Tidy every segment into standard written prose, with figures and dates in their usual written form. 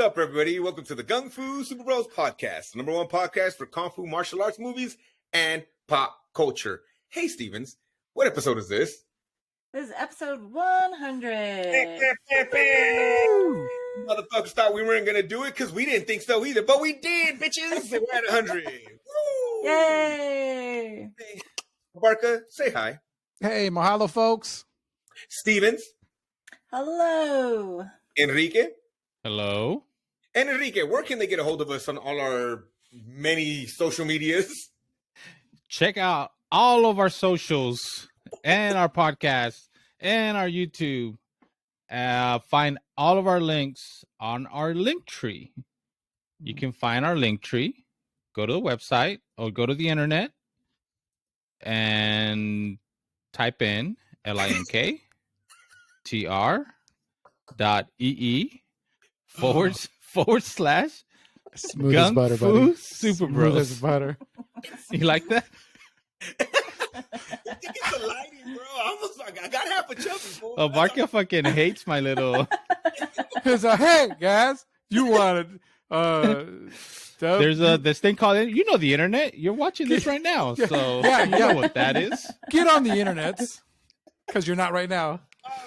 up, everybody? Welcome to the Gung-Fu Super Bros podcast, the number one podcast for Kung Fu martial arts movies and pop culture. Hey, Stevens, what episode is this? This is episode 100. Motherfuckers thought we weren't going to do it because we didn't think so either, but we did, bitches. We're at 100. Woo! Yay! Hey, Barca, say hi. Hey, mahalo, folks. Stevens. Hello. Enrique. Hello. And Enrique, where can they get a hold of us on all our many social medias? Check out all of our socials and our podcast and our YouTube. Find all of our links on our link tree. You can find our link tree. Go to the website or go to the internet and type in linktr.ee// Smooth as butter, buddy. Gung-Fu Super Smooth Bros. as butter. You like that? It's a lighting, bro. I got half a chubby. Oh, Barca fucking hates my little. Because, hey, guys, you wanted... There's this thing called, you know, the internet. You're watching this right now, so Yeah, you know what that is. Get on the internet, because you're not right now. Oh, my God.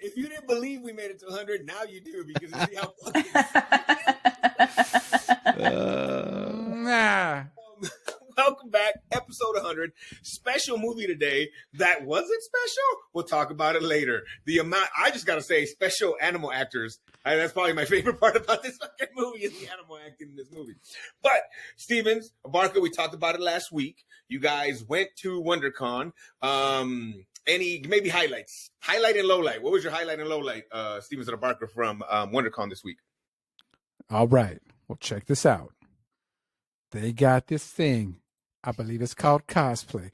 If you didn't believe we made it to 100, now you do, because you see how fucking... Nah. Welcome back, episode 100. Special movie today that wasn't special. We'll talk about it later. The amount, I just got to say, special animal actors. That's probably my favorite part about this fucking movie is the animal acting in this movie. But, Stevens, Barca, we talked about it last week. You guys went to WonderCon. Any, maybe highlights? Highlight and lowlight. What was your highlight and lowlight, Stevens and Barca, from WonderCon this week? All right. Well, check this out. They got this thing. I believe it's called cosplay.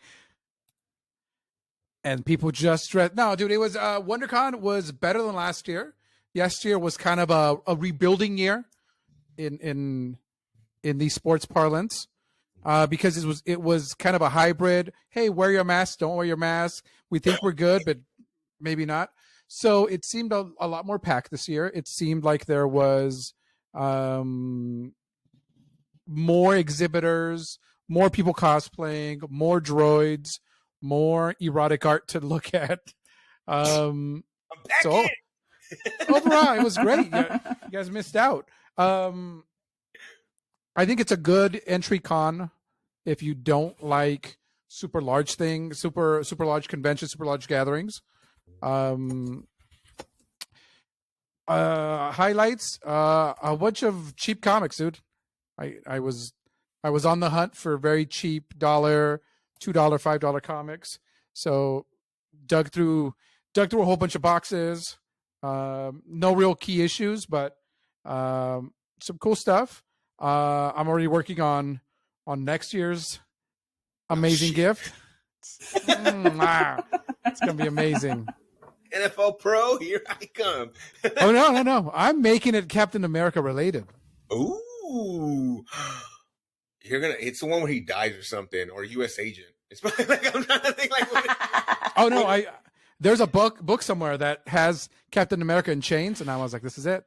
And people just dress. No, dude, it was WonderCon was better than last year. Last year was kind of a rebuilding year in the sports parlance. Because it was kind of a hybrid. Hey, wear your mask, don't wear your mask. We think we're good, but maybe not. So it seemed a lot more packed this year. It seemed like there was more exhibitors, more people cosplaying, more droids, more erotic art to look at. So overall, it was great. You guys missed out. I think it's a good entry con if you don't like super large things, super large conventions, super large gatherings. Highlights, a bunch of cheap comics, dude. I was on the hunt for very cheap $2, $5 comics. So dug through a whole bunch of boxes. No real key issues, but some cool stuff. I'm already working on next year's amazing gift. It's gonna be amazing. NFL Pro, here I come. Oh no! I'm making it Captain America related. Ooh, it's the one where he dies or something, or U.S. agent. It's probably like I'm trying to think like. Oh no! There's a book somewhere that has Captain America in chains, and I was like, this is it.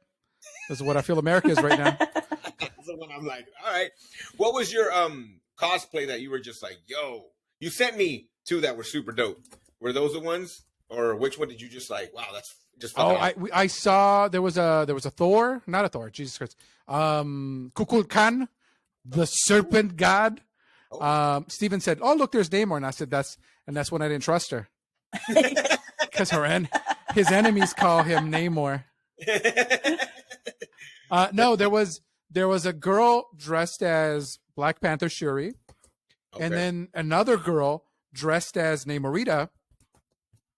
This is what I feel America is right now. That's the one I'm like, all right. What was your cosplay that you were just like, yo? You sent me two that were super dope. Were those the ones, or which one did you just like? Wow, that's just. I saw there was a Thor, not a Thor. Jesus Christ. Kukulkan, the serpent god. Steven said, "Oh look, there's Namor," and I said, "That's when I didn't trust her." Because his enemies call him Namor. No, there was a girl dressed as Black Panther Shuri, and then another girl dressed as Namorita,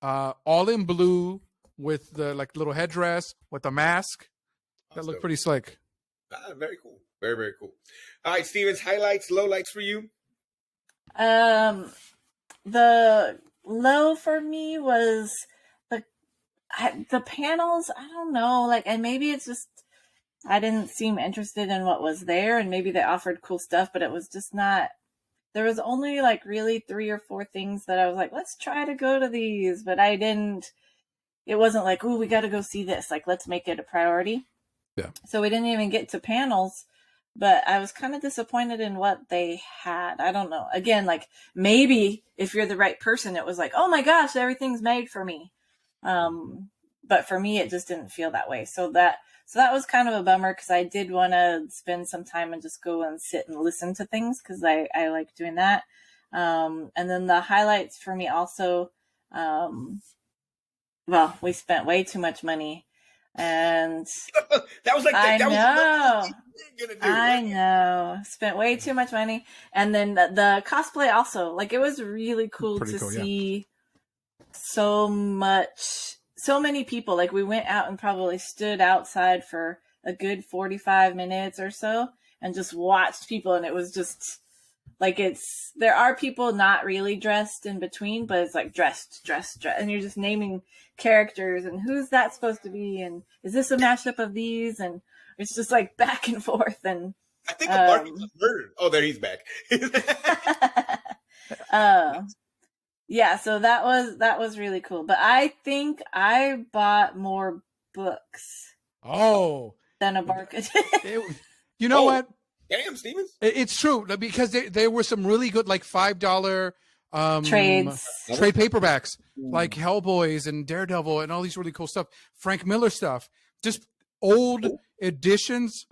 all in blue with the little headdress with the mask. That looked pretty slick. Very cool. Very, very cool. All right, Stevens, highlights, lowlights for you? The low for me was the panels. I don't know, and maybe it's just I didn't seem interested in what was there, and maybe they offered cool stuff, but it was just not. There was only really 3 or 4 things that I was like, let's try to go to these, but I didn't. It wasn't like, oh, we got to go see this. Let's make it a priority. Yeah. So we didn't even get to panels, but I was kind of disappointed in what they had. I don't know. Again, like maybe if you're the right person, it was like, oh my gosh, everything's made for me. But for me, it just didn't feel that way. So that was kind of a bummer because I did want to spend some time and just go and sit and listen to things because I like doing that. And then the highlights for me also, well, we spent way too much money. And that was like I that know. Was I know. Spent way too much money. And then the cosplay also. Like it was really cool to see so many people. Like we went out and probably stood outside for a good 45 minutes or so and just watched people, and it was just like there are people not really dressed in between, but it's like dressed, and you're just naming characters and who's that supposed to be, and is this a mashup of these, and it's just like back and forth. And I think a Barbie was murdered. Oh, there he's back. Yeah, so that was really cool. But I think I bought more books. Oh, than a Barca did. You know what? Damn, Stevens. It's true because there were some really good like $5 trade paperbacks like Hellboys and Daredevil and all these really cool stuff. Frank Miller stuff, just old editions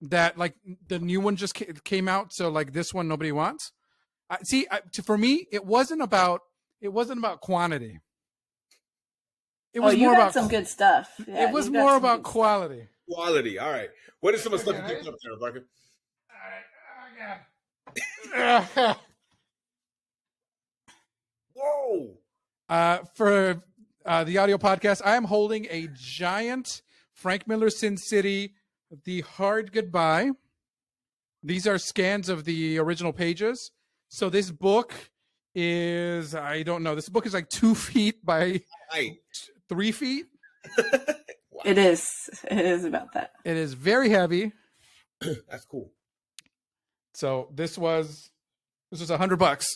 that like the new one just came out. So like this one nobody wants. For me, it wasn't about quantity. It was more about some good stuff. Yeah, it was more about quality. Stuff. Quality. All right. What is some of the stuff you picked up there, Barker? Whoa. For the audio podcast, I am holding a giant Frank Miller Sin City, The Hard Goodbye. These are scans of the original pages. So this book is, I don't know, this book is like 2 feet by 3 feet. Wow. It is about that. It is very heavy. That's cool. So this was $100.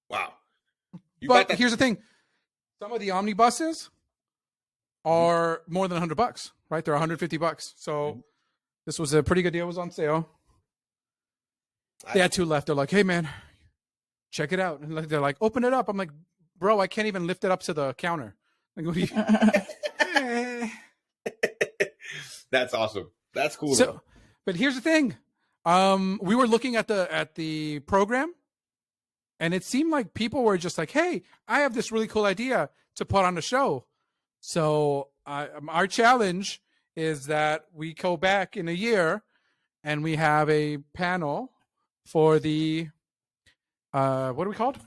Wow. But here's the thing. Some of the omnibuses are more than $100, right? They're $150. So this was a pretty good deal. It was on sale. They had 2 left. They're like, hey man, check it out. And they're like, open it up. I'm like, bro, I can't even lift it up to the counter. Like, what do you... That's awesome. That's cool. So, but here's the thing. We were looking at the program, and it seemed like people were just like, hey, I have this really cool idea to put on a show. So our challenge is that we go back in a year and we have a panel for the what are we called?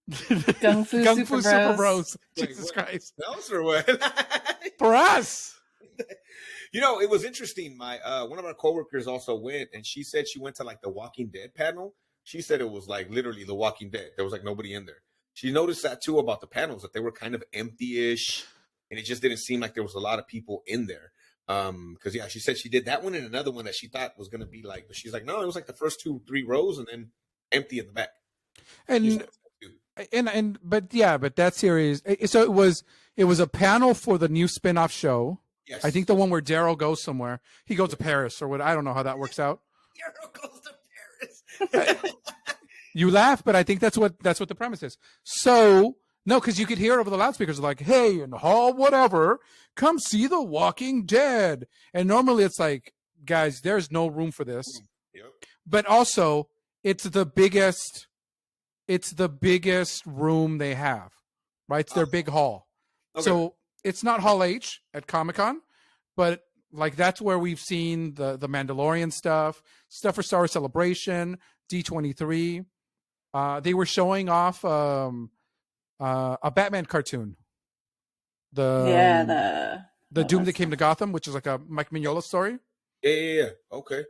Gung-Fu Super Bros. Jesus Christ. Else or what? For us. You know, it was interesting. My one of our coworkers also went, and she said she went to like the Walking Dead panel. She said it was like literally The Walking Dead. There was like nobody in there. She noticed that too about the panels, that they were kind of empty-ish, and it just didn't seem like there was a lot of people in there. Because yeah, she said she did that one and another one that she thought was gonna be like, but she's like, no, it was like the first 2-3 rows and then empty in the back. But that series. So it was a panel for the new spinoff show. Yes. I think the one where Daryl goes somewhere. He goes to Paris or what? I don't know how that works out. Daryl goes to Paris. You laugh, but I think that's what the premise is. So no, because you could hear it over the loudspeakers like, hey, in hall whatever, come see The Walking Dead. And normally it's like, guys, there's no room for this. Yep. But also it's the biggest room they have, right? It's their big hall. Okay. So it's not Hall H at Comic-Con, but like that's where we've seen the Mandalorian stuff for Star Wars Celebration, D23. They were showing off a Batman cartoon. The Doom That Came to Gotham, which is like a Mike Mignola story. Yeah. Okay.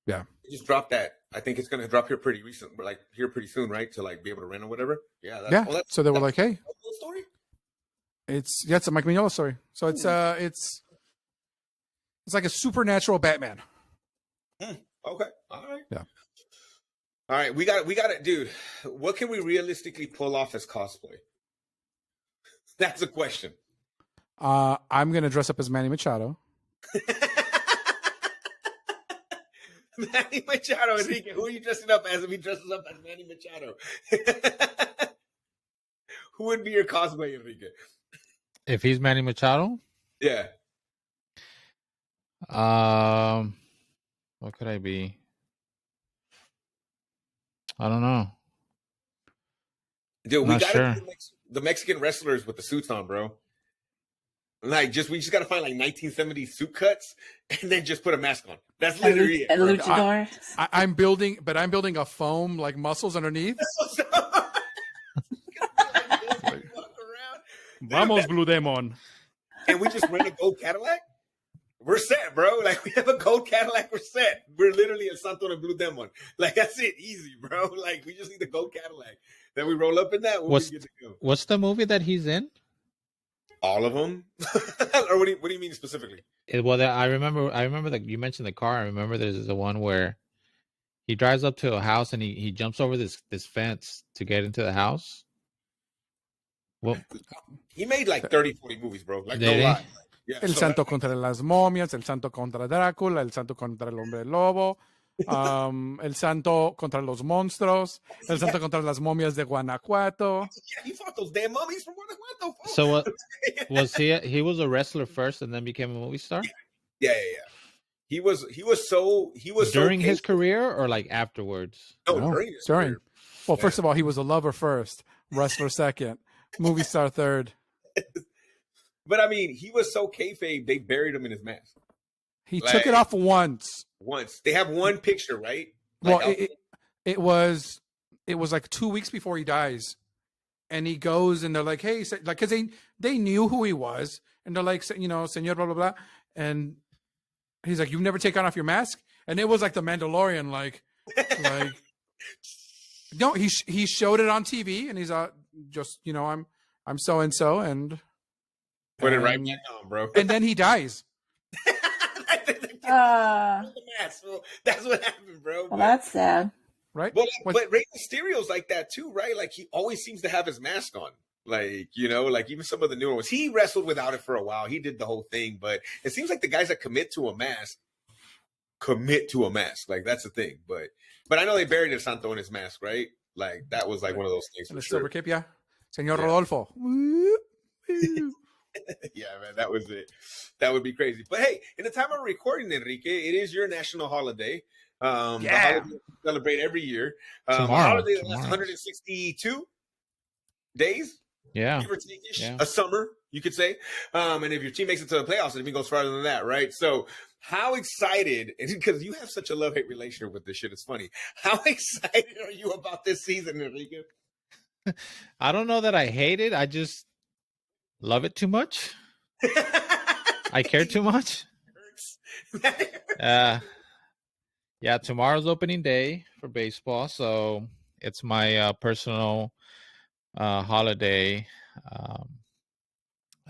Yeah. They just dropped that. I think it's going to drop here pretty recent, like here pretty soon, right? To like be able to rent or whatever. Yeah. So they were like, hey. Story? It's a Mike Mignola story. So it's like a supernatural Batman. Okay. All right. Yeah. All right. We got it, dude. What can we realistically pull off as cosplay? That's a question. I'm gonna dress up as Manny Machado. Manny Machado, Enrique. Who are you dressing up as if he dresses up as Manny Machado? Who would be your cosplay, Enrique? If he's Manny Machado, Yeah. what could I be? I don't know. Dude, I'm we not gotta sure. do the Mexican wrestlers with the suits on, bro. Like, we just gotta find like 1970s suit cuts and then just put a mask on. That's literally A it. Bro. luchador. I'm building a foam like muscles underneath. Vamos, Blue Demon. And we just rent a gold Cadillac. We're set, bro. Like, we have a gold Cadillac. We're set. We're literally a Santo and Blue Demon. Like, that's it. Easy, bro. Like, we just need the gold Cadillac. Then we roll up in that. We'll be good to go. What's the movie that he's in? All of them? Or what do you mean specifically? Well, I remember that you mentioned the car. I remember there's the one where he drives up to a house and he jumps over this fence to get into the house. Well, He made like 30, 40 movies, bro. Like, no Did he? lie. Yeah, El so Santo contra las momias, el Santo contra Drácula, el Santo contra el Hombre Lobo, el Santo contra los monstruos, el Santo contra las momias de Guanajuato. yeah, he fought those damn mummies from Guanajuato. Fool. so what was he? He was a wrestler first and then became a movie star Yeah. He was during so his career or like afterwards. No, No, during his during. career. Well, first of all, he was a lover first, wrestler second, movie star third. But I mean, he was so kayfabe, they buried him in his mask. He Like- took it off once. Once. They have one picture, right? Well, Like, it was like 2 weeks before he dies, and he goes and they're like, "Hey," like, because they knew who he was, and they're like, "Señor blah blah blah," and he's like, "You've never taken off your mask," and it was like the Mandalorian, like no, he showed it on TV, and he's just I'm so and so, and put it right back on, bro. and then he dies. The mask, bro. That's what happened, bro. Well, that's sad. Right? Well, but Rey Mysterio's like that too, right? Like, he always seems to have his mask on. Like, like even some of the newer ones. He wrestled without it for a while. He did the whole thing, but it seems like the guys that commit to a mask. Like, that's the thing. But I know they buried El Santo in his mask, right? Like, that was like one of those things. And For the sure. silver cape, yeah. Señor Yeah. Rodolfo. Yeah, man, that was it. That would be crazy. But hey, in the time of recording, Enrique, it is your national holiday. The holiday we celebrate every year. Tomorrow. Holiday that lasts 162 days, Yeah. give or take-ish, Yeah. a summer, you could say. And if your team makes it to the playoffs, it even goes farther than that, right? So how excited, because you have such a love-hate relationship with this shit, it's funny. How excited are you about this season, Enrique? I don't know that I hate it. I just love it too much. I care too much. Yeah, tomorrow's opening day for baseball, so it's my personal holiday.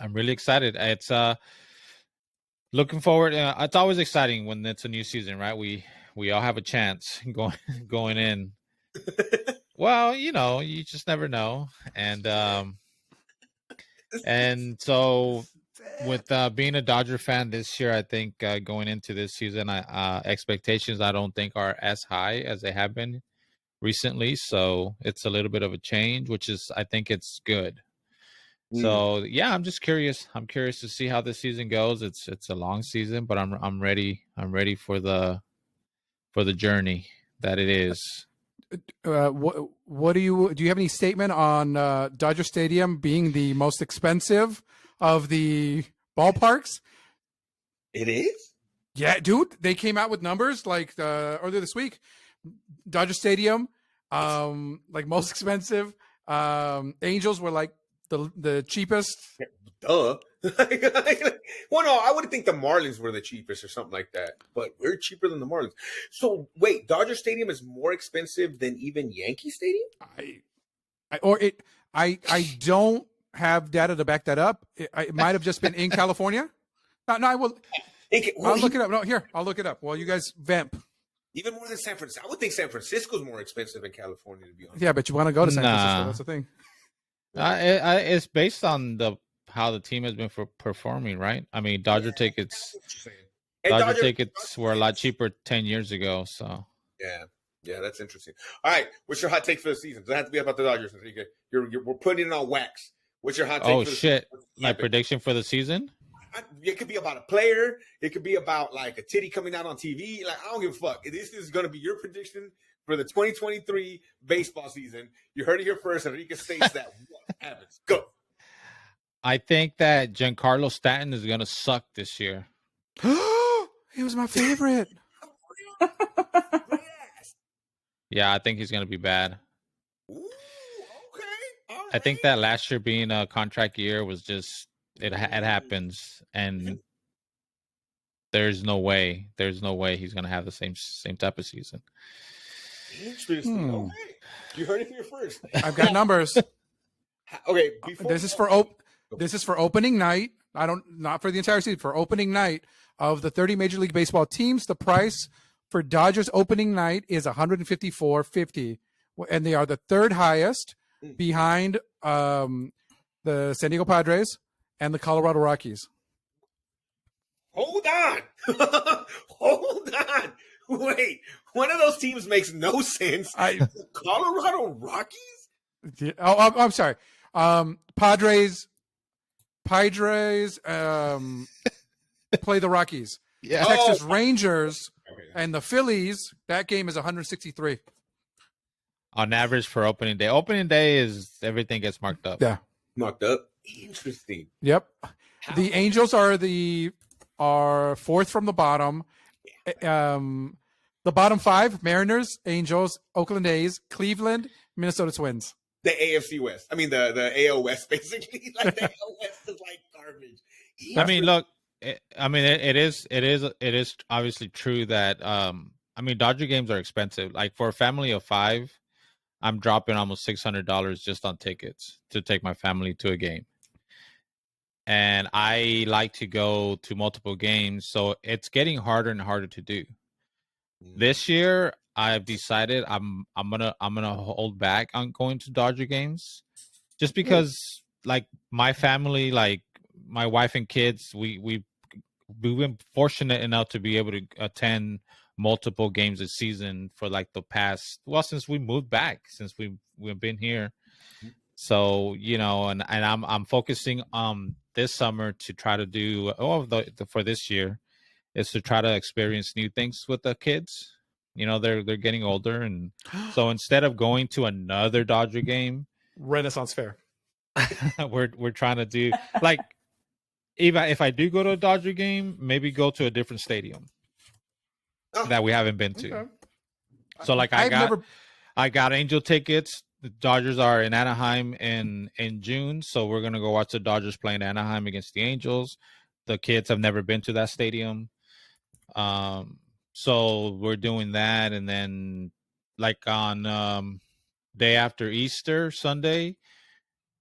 I'm really excited. It's looking forward. It's always exciting when it's a new season, right? We all have a chance going in. Well, you just never know, and so with being a Dodger fan this year, I think going into this season, expectations I don't think are as high as they have been recently. So it's a little bit of a change, which is I think it's good. So yeah, I'm just curious. I'm curious to see how this season goes. It's a long season, but I'm ready. I'm ready for the journey that it is. What do you have any statement on Dodger Stadium being the most expensive of the ballparks? It is? Yeah, dude, they came out with numbers like earlier this week. Dodger Stadium, like most expensive. Angels were like the cheapest. Duh. Well, no, I would think the Marlins were the cheapest or something like that, but we're cheaper than the Marlins. So wait, Dodger Stadium is more expensive than even Yankee Stadium? I don't have data to back that up. It might have just been in California. No, I will. I'll look it up. No, here, I'll look it up while you guys vamp. Even more than San Francisco. I would think San Francisco's more expensive than California, to be honest. Yeah, but you want to go to San Nah. Francisco. That's the thing. It's based on how the team has been performing, right? I mean, Dodger tickets. That's what you're saying. And Dodger Dodger tickets were a lot cheaper 10 years ago. So yeah, that's interesting. All right, what's your hot take for the season? Doesn't have to be about the Dodgers, Enrique. We're putting it on wax. What's your hot take oh for the shit, season? my prediction for the season. It could be about a player. It could be about like a titty coming out on TV. Like, I don't give a fuck. This is going to be your prediction for the 2023 baseball season. You heard it here first. Enrique states that what happens. Go. I think that Giancarlo Stanton is gonna suck this year. He was my favorite. Yeah, I think he's gonna be bad. Ooh, okay. All I think right. that last year being a contract year was just it happens, and there's no way he's gonna have the same type of season. Interesting. Okay. You heard it here first. I've got numbers. Okay. Before This is for opening night. Not for the entire season. For opening night of the 30 Major League Baseball teams, the price for Dodgers opening night is $154.50, and they are the third highest behind the San Diego Padres and the Colorado Rockies. Hold on. Hold on. Wait. One of those teams makes no sense. Colorado Rockies? I'm sorry. Padres play the Rockies. Yeah. Texas Rangers and the Phillies, that game is 163. On average for opening day. Opening day is everything gets marked up. Yeah. Marked up. Interesting. Yep. The Angels are fourth from the bottom. The bottom five: Mariners, Angels, Oakland A's, Cleveland, Minnesota Twins. The AFC West. I mean the AL West, basically. Like the AL West is like garbage. I mean, look, it is obviously true that Dodger games are expensive. Like for a family of 5, I'm dropping almost $600 just on tickets to take my family to a game. And I like to go to multiple games, so it's getting harder and harder to do. This year, I've decided I'm gonna hold back on going to Dodger games, just because like my family, like my wife and kids, we've been fortunate enough to be able to attend multiple games this season for like the past since we moved back, since we've been here. So and I'm focusing this summer to try to do for this year is to try to experience new things with the kids. They're getting older, and so instead of going to another Dodger game, Renaissance Fair, we're trying to do like if I do go to a Dodger game, maybe go to a different stadium that we haven't been to. Okay. So like I got Angel tickets. The Dodgers are in Anaheim in June, so we're gonna go watch the Dodgers play in Anaheim against the Angels. The kids have never been to that stadium. So we're doing that, and then like on day after Easter Sunday,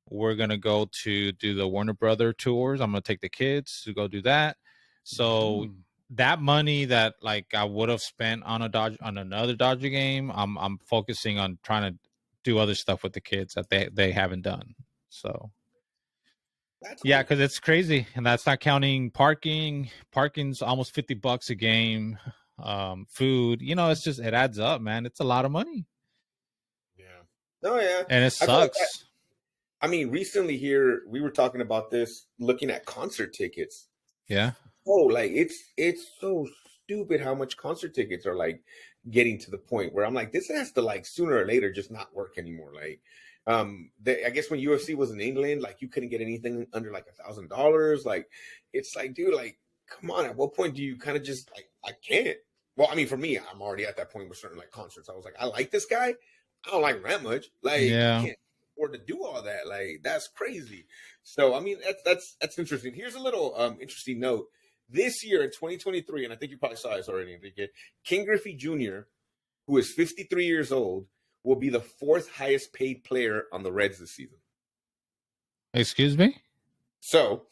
we're gonna go to do the Warner Brother tours. I'm gonna take the kids to go do that. So that money that like I would have spent on another Dodger game, I'm focusing on trying to do other stuff with the kids that they haven't done. So that's cool. Yeah, because it's crazy, and that's not counting parking. Parking's almost $50 a game. Food, it's just it adds up, man. It's a lot of money. Yeah. Oh yeah. And it sucks. Recently here we were talking about this, looking at concert tickets. Yeah. Oh, like it's so stupid how much concert tickets are like getting to the point where I'm like, this has to like sooner or later just not work anymore. Like, I guess when UFC was in England, like you couldn't get anything under like $1,000. Like, it's like, dude, like, come on. At what point do you kind of just like, I can't? Well, for me, I'm already at that point with certain like concerts. I was like, I like this guy. I don't like him that much. Like, I can't afford to do all that. Like, that's crazy. So, that's interesting. Here's a little interesting note. This year in 2023, and I think you probably saw this already, Enrique, King Griffey Jr., who is 53 years old, will be the 4th highest paid player on the Reds this season. Excuse me? So,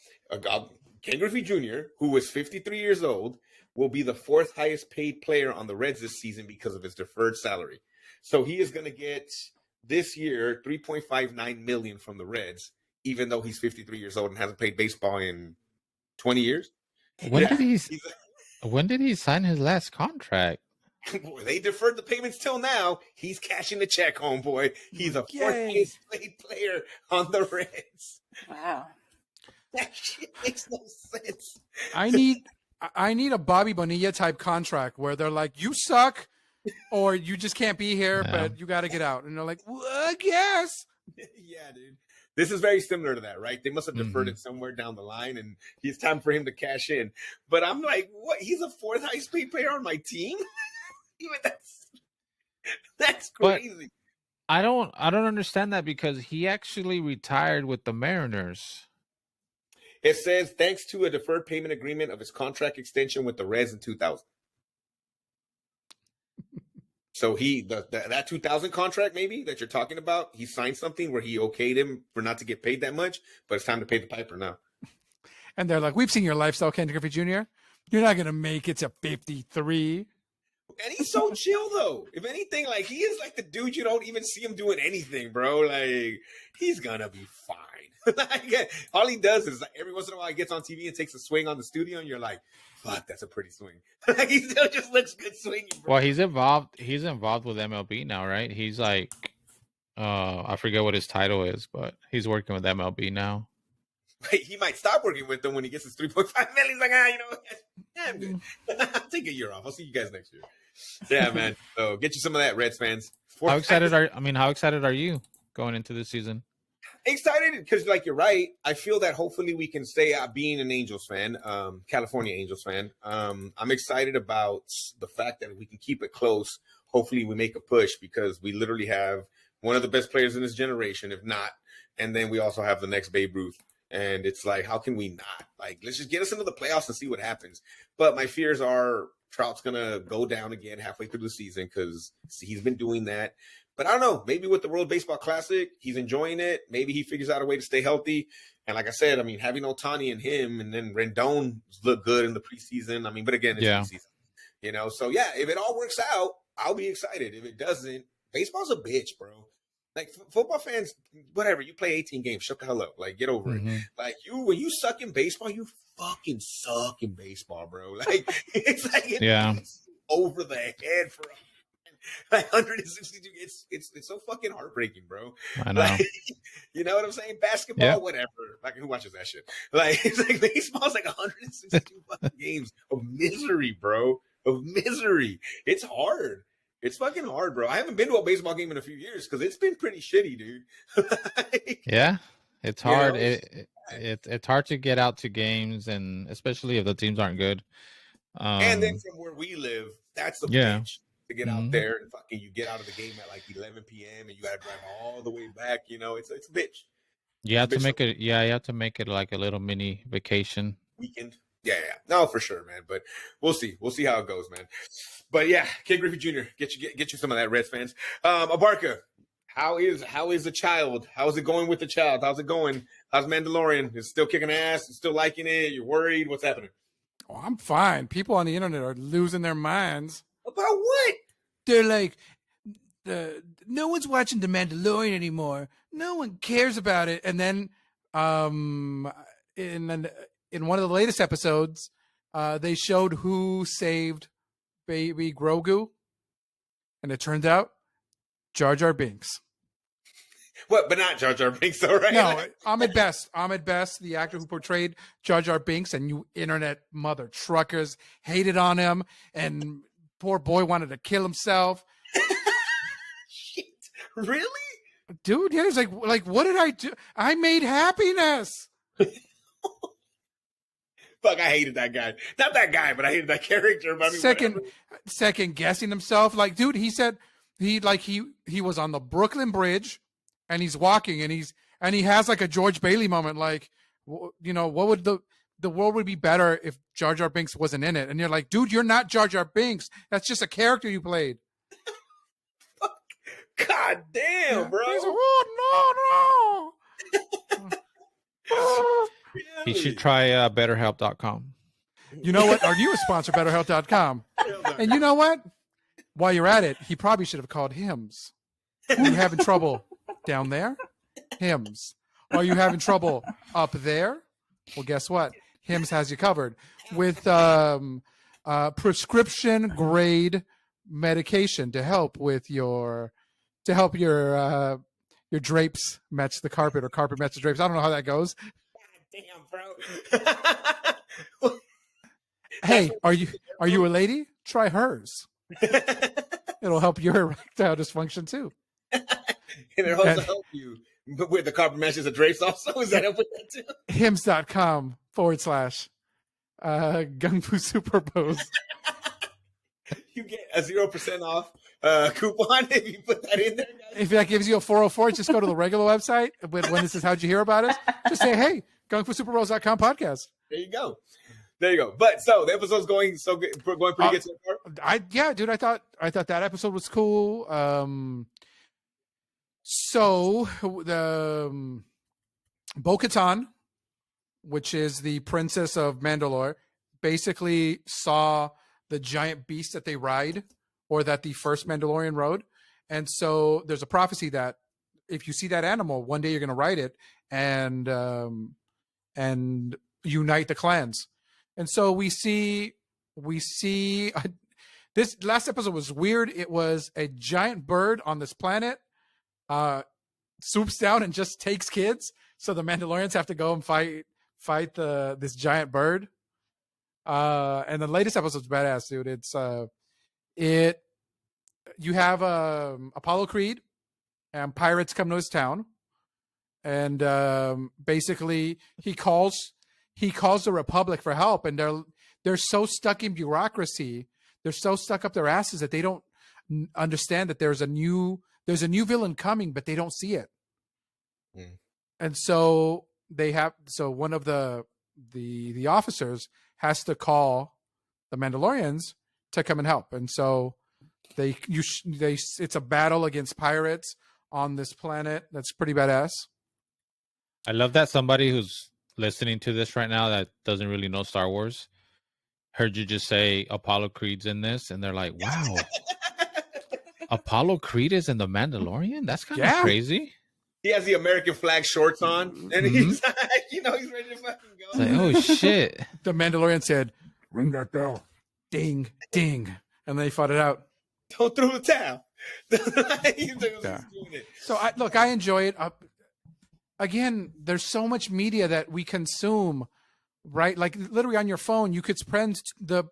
King Griffey Jr., who is 53 years old, will be the 4th highest paid player on the Reds this season because of his deferred salary. So he is going to get this year $3.59 million from the Reds, even though he's 53 years old and hasn't played baseball in 20 years. When did he? When did he sign his last contract? They deferred the payments till now. He's cashing the check, homeboy. He's a fourth Yay. highest paid player on the Reds. Wow. That shit makes no sense. I need a Bobby Bonilla type contract where they're like, you suck, or you just can't be here, Yeah. but you got to get out. And they're like, well, I guess. Yeah, dude. This is very similar to that, right? They must have deferred it somewhere down the line, and it's time for him to cash in. But I'm like, what? He's a fourth highest paid player on my team? Even that's But- crazy. I don't understand that because he actually retired with the Mariners. It says thanks to a deferred payment agreement of his contract extension with the Reds in 2000. So that 2000 contract maybe that you're talking about, he signed something where he okayed him for not to get paid that much, but it's time to pay the piper now. And they're like, we've seen your lifestyle, Ken Griffey Jr. You're not going to make it to 53. And he's so chill though. If anything, like he is like the dude you don't even see him doing anything, bro. Like he's gonna be fine. Like, all he does is like, every once in a while he gets on TV and takes a swing on the studio, and you're like, "Fuck, that's a pretty swing." Like he still just looks good swinging, bro. Well, he's involved with MLB now, right? He's like I forget what his title is, but he's working with MLB now. He might stop working with them when he gets his 3.5 million. He's like, yeah, I'm good. I'll take a year off. I'll see you guys next year. Yeah, man. So get you some of that, Reds fans. How excited are you going into this season? Excited because, like, you're right. I feel that hopefully we can stay out being an Angels fan, California Angels fan. I'm excited about the fact that we can keep it close. Hopefully we make a push because we literally have one of the best players in this generation, if not. And then we also have the next Babe Ruth. And it's like, how can we not? Like, let's just get us into the playoffs and see what happens. But my fears are Trout's going to go down again halfway through the season because he's been doing that. But I don't know. Maybe with the World Baseball Classic, he's enjoying it. Maybe he figures out a way to stay healthy. And like I said, I mean, having Ohtani and him and then Rendon look good in the preseason. I mean, but again, it's preseason. You know, so yeah, if it all works out, I'll be excited. If it doesn't, baseball's a bitch, bro. Like football fans, whatever, you play 18 games, shut the hell up. Like, get over it. Like, when you suck in baseball, you fucking suck in baseball, bro. Like, it's like it's over the head for like 162. It's so fucking heartbreaking, bro. I know. Like, you know what I'm saying? Basketball, whatever. Like, who watches that shit? Like, it's like baseball's like 162 fucking games of misery, bro. Of misery. It's hard. It's fucking hard, bro. I haven't been to a baseball game in a few years because it's been pretty shitty, dude. Like, yeah, it's hard. You know? It's hard to get out to games, and especially if the teams aren't good. And then from where we live, that's the bitch to get out there and fucking you get out of the game at like 11 p.m. and you got to drive all the way back. You know, it's a bitch. You have to make it. Yeah, you have to make it like a little mini vacation Weekend. Yeah. No, for sure, man. But we'll see. We'll see how it goes, man. But yeah, Ken Griffey Jr. Get you some of that, Reds fans. Abarca, how is the child? How's it going with the child? How's it going? How's Mandalorian? Is it still kicking ass? Still liking it? You're worried? What's happening? Oh, I'm fine. People on the internet are losing their minds. About what? They're like, no one's watching The Mandalorian anymore. No one cares about it. And then in one of the latest episodes, they showed who saved baby Grogu, and it turns out Jar Jar Binks. What? But not Jar Jar Binks, though, right? No, Ahmed Best, the actor who portrayed Jar Jar Binks, and you internet mother truckers hated on him, and poor boy wanted to kill himself. Shit, really? Dude, yeah, he's like, what did I do? I made happiness. Fuck, I hated that guy. Not that guy, but I hated that character. But I mean, second guessing himself. Like, dude, he said he was on the Brooklyn Bridge, and he's walking, and he has like a George Bailey moment. Like, you know, what would the world would be better if Jar Jar Binks wasn't in it? And you're like, dude, you're not Jar Jar Binks. That's just a character you played. God damn, bro. He's like, oh, no. He should try BetterHelp.com. You know what? Our newest sponsor, BetterHelp.com. And you know what? While you're at it, he probably should have called Hims. Are you having trouble down there? Hims. Are you having trouble up there? Well, guess what? Hims has you covered with prescription grade medication to help with your drapes match the carpet or carpet match the drapes. I don't know how that goes. Damn, bro. Hey, are you a lady? Try hers. It'll help your erectile dysfunction too. And it also help you with the carpet matches and drapes also. Is that help with that too? Hims.com / Gung-Fu Super Bros. You get a 0% off coupon if you put that in there. Guys. If that gives you a 404, just go to the regular website. When this is how'd you hear about us? Just say, hey, GungFuSuperBros.com podcast. There you go. There you go. But so the episode's going so good, going pretty good so far. Dude, I thought that episode was cool. So the Bo-Katan, which is the princess of Mandalore, basically saw the giant beast that they ride, or that the first Mandalorian rode. And so there's a prophecy that if you see that animal, one day you're going to ride it and unite the clans. And so we see this last episode was weird. It was a giant bird on this planet, swoops down and just takes kids. So the Mandalorians have to go and fight this giant bird. And the latest episode's badass, dude. It's you have Apollo Creed and pirates come to his town, and basically he calls the Republic for help, and they're so stuck in bureaucracy, they're so stuck up their asses that they don't understand that there's a new villain coming, but they don't see it. And so one of the officers has to call the Mandalorians to come and help. And so it's a battle against pirates on this planet. That's pretty badass. I love that somebody who's listening to this right now that doesn't really know Star Wars heard you just say Apollo Creed's in this, and they're like, wow, Apollo Creed is in the Mandalorian? That's kind of crazy. He has the American flag shorts on, and he's like, he's ready to fucking go. It's like, oh shit. The Mandalorian said, ring that bell. Ding, ding. And they fought it out. Don't throw the towel. So I enjoy it. Again, there's so much media that we consume, right? Like literally on your phone, you could spend the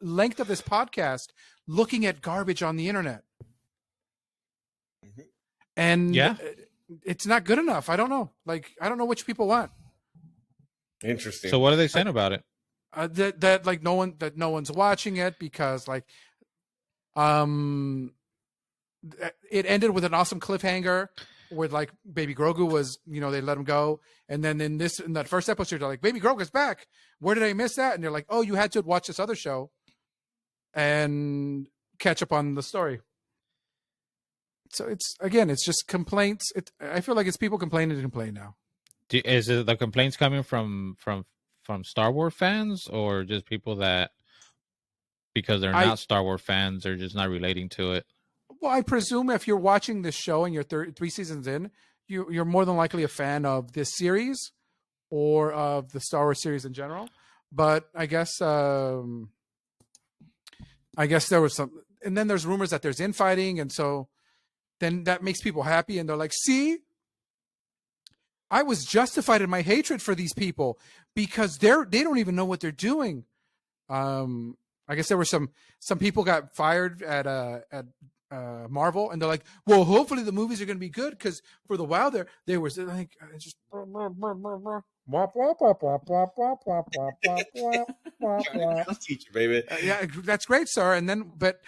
length of this podcast looking at garbage on the internet. And it's not good enough. I don't know. Like, I don't know which people want. Interesting. So what are they saying about it? That no one's watching it because it ended with an awesome cliffhanger where like Baby Grogu was, they let him go, and then in that first episode they're like, Baby Grogu's back. Where did I miss that? And they're like, oh, you had to watch this other show and catch up on the story. So it's just complaints. I feel like it's people complaining to complain now. Is it the complaints coming from Star Wars fans, or just people that because they're not Star Wars fans, they're just not relating to it? Well, I presume if you're watching this show and you're 3 seasons in, you're more than likely a fan of this series or of the Star Wars series in general. But I guess there was some, and then there's rumors that there's infighting, and so then that makes people happy, and they're like, see, I was justified in my hatred for these people because they don't even know what they're doing. I guess there were some people got fired at Marvel, and they're like, well, hopefully the movies are going to be good because for the while they were like just teacher, baby. Yeah, that's great, sir. And then but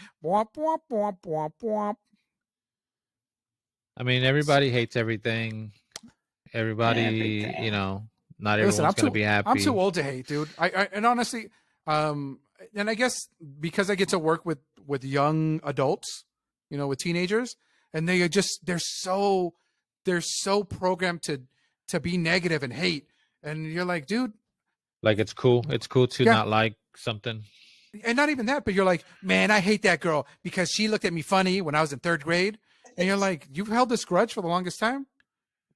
I mean, everybody hates everything. Everybody, not everyone's going to be happy. I'm too old to hate, dude. And honestly, and I guess because I get to work with young adults, with teenagers, and they're so programmed to be negative and hate, and you're like, dude, like it's cool to not like something. And not even that, but you're like, man, I hate that girl because she looked at me funny when I was in 3rd grade. And you're like, you've held this grudge for the longest time?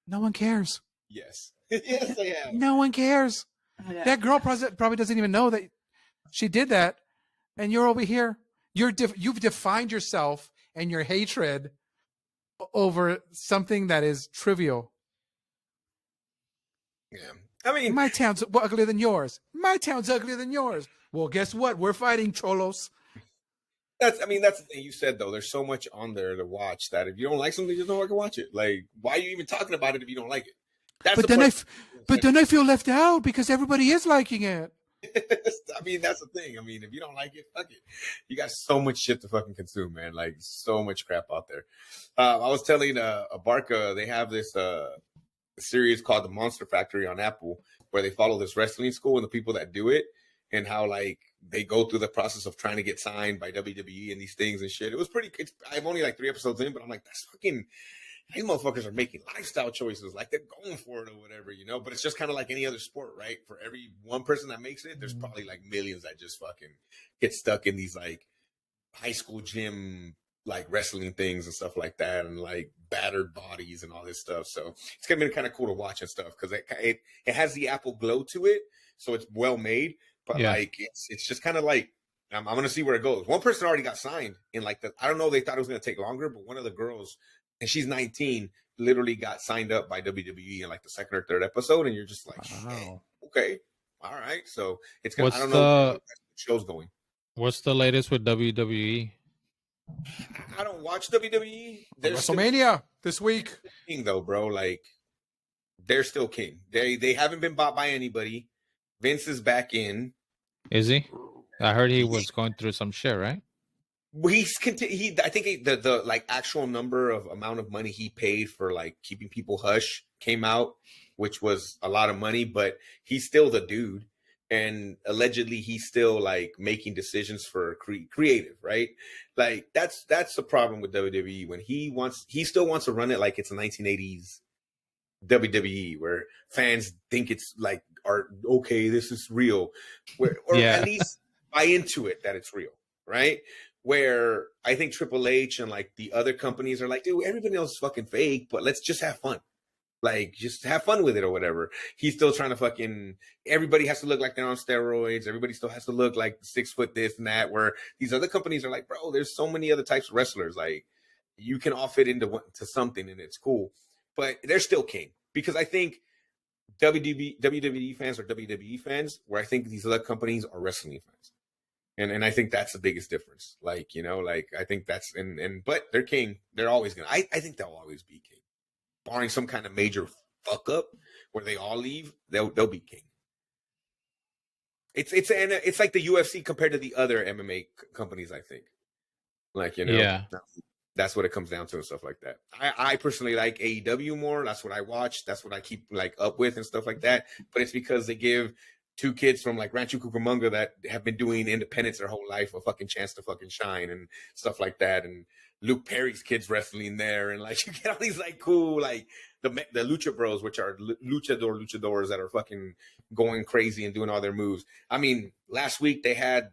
No one cares. Yes. Yes, I have. No one cares. Oh, yeah. That girl probably doesn't even know that she did that. and you're over here. You've defined yourself and your hatred over something that is trivial. Yeah. I mean, My town's uglier than yours. My town's uglier than yours. Well, guess what? We're fighting cholos. that's the thing you said though. There's so much on there to watch that if you don't like something, just don't fucking watch it. Like, why are you even talking about it if you don't like it? That's But then I feel left out because everybody is liking it. I mean, that's the thing. I mean, if you don't like it, fuck it. You got so much shit to fucking consume, man. Like, so much crap out there. I was telling Barca, they have this series called The Monster Factory on Apple, where they follow this wrestling school and the people that do it, and how like they go through the process of trying to get signed by WWE and these things and shit. It was pretty. I'm only like 3 episodes in, but I'm like, that's fucking. These motherfuckers are making lifestyle choices, like they're going for it or whatever, you know. But it's just kind of like any other sport, right? For every one person that makes it, there's probably like millions that just fucking get stuck in these like high school gym like wrestling things and stuff like that, and like battered bodies and all this stuff. So it's gonna be kind of cool to watch and stuff because it has the Apple glow to it, so it's well made. But like it's just kind of like I'm gonna see where it goes. One person already got signed in like I don't know, they thought it was gonna take longer, but one of the girls, and she's 19, literally got signed up by WWE in like the second or third episode, and you're just like, wow. Okay, all right. So it's gonna. I don't know where the show's going. What's the latest with WWE? I don't watch WWE. WrestleMania this week. King though, bro. Like they're still king. They haven't been bought by anybody. Vince is back in. Is he? I heard he was going through some shit, right? I think the like actual number of amount of money he paid for like keeping people hush came out, which was a lot of money, but he's still the dude. And allegedly he's still like making decisions for creative, right? Like that's the problem with WWE when he still wants to run it like it's a 1980s WWE where fans think it's like art. Okay, this is real, at least buy into it that it's real, right? Where I think Triple H and like the other companies are like, dude, everybody else is fucking fake, but let's just have fun. Like, just have fun with it or whatever. He's still trying to fucking, everybody has to look like they're on steroids. Everybody still has to look like 6 foot this and that, where these other companies are like, bro, there's so many other types of wrestlers. Like, you can all fit into something and it's cool. But they're still king. Because I think WWE fans are WWE fans, where I think these other companies are wrestling fans. And I think that's the biggest difference. Like, you know, like, I think that's, but they're king. They're always going to, I think they'll always be king. Barring some kind of major fuck up where they all leave, they'll be king. It's like the UFC compared to the other MMA companies, I think. Like, you know, that's what it comes down to and stuff like that. I personally like AEW more. That's what I watch. That's what I keep like up with and stuff like that. But it's because they give 2 kids from like Rancho Cucamonga that have been doing independence their whole life a fucking chance to fucking shine and stuff like that. And Luke Perry's kids wrestling there, and like you get all these like cool like the Lucha Bros, which are luchadors that are fucking going crazy and doing all their moves. I mean, last week they had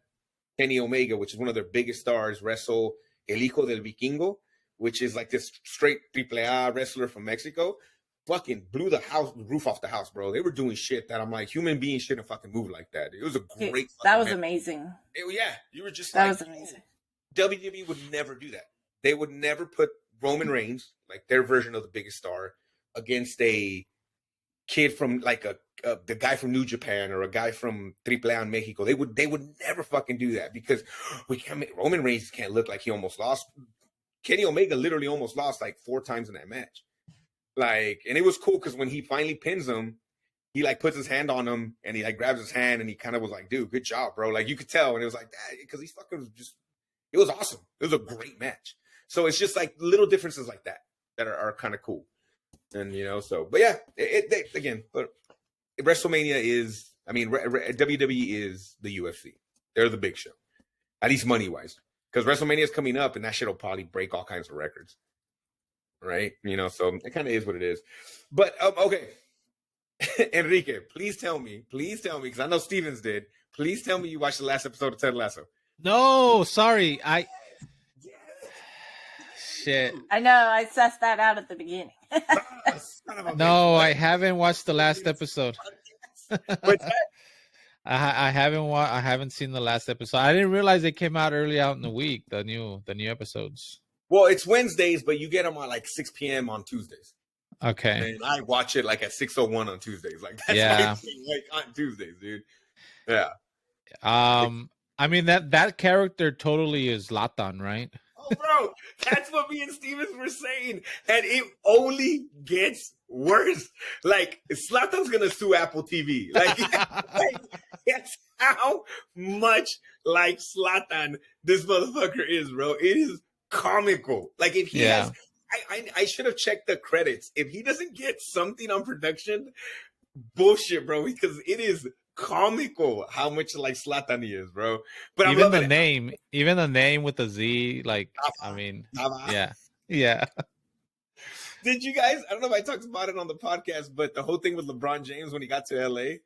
Kenny Omega, which is one of their biggest stars, wrestle El Hijo del Vikingo, which is like this straight AAA wrestler from Mexico. Fucking blew the roof off the house, bro. They were doing shit that I'm like, human beings shouldn't fucking move like that. It was a great. That was amazing. You were just that was amazing. WWE would never do that. They would never put Roman Reigns, like their version of the biggest star, against a kid from like the guy from New Japan or a guy from AAA in Mexico. They would never fucking do that because Roman Reigns can't look like he almost lost. Kenny Omega literally almost lost like 4 times in that match. Like, and it was cool because when he finally pins him, he like puts his hand on him and he like grabs his hand and he kind of was like, dude, good job, bro. Like you could tell. And it was like that because he's fucking just, it was awesome. It was a great match. So it's just like little differences like that are kind of cool. And, you know, so, but yeah, but WrestleMania is, I mean, WWE is the UFC. They're the big show, at least money wise, because WrestleMania is coming up and that shit will probably break all kinds of records. Right. You know, so it kind of is what it is. But, okay. Enrique, please tell me, because I know Stevens did. Please tell me you watched the last episode of Ted Lasso. No, sorry. Shit. I know. I sussed that out at the beginning. No, I haven't watched the last episode. I haven't seen the last episode. I didn't realize it came out early out in the week. The new episodes. Well, it's Wednesdays, but you get them on like 6 p.m. on Tuesdays. Okay. And I watch it like at 6:01 on Tuesdays. Like that's Yeah. my thing, like on Tuesdays, dude. Yeah. I mean that character totally is Zlatan, right? Oh, bro, that's what me and Stevens were saying, and it only gets worse. Like Zlatan's gonna sue Apple TV. Like, that's how much like Zlatan this motherfucker is, bro. It is comical. Like if he has, I should have checked the credits. If he doesn't get something on production, bullshit, bro, because it is comical how much like Zlatan he is, bro. But I'm even loving the name with the Z, like I mean, yeah. Did you guys? I don't know if I talked about it on the podcast, but the whole thing with LeBron James when he got to LA. Did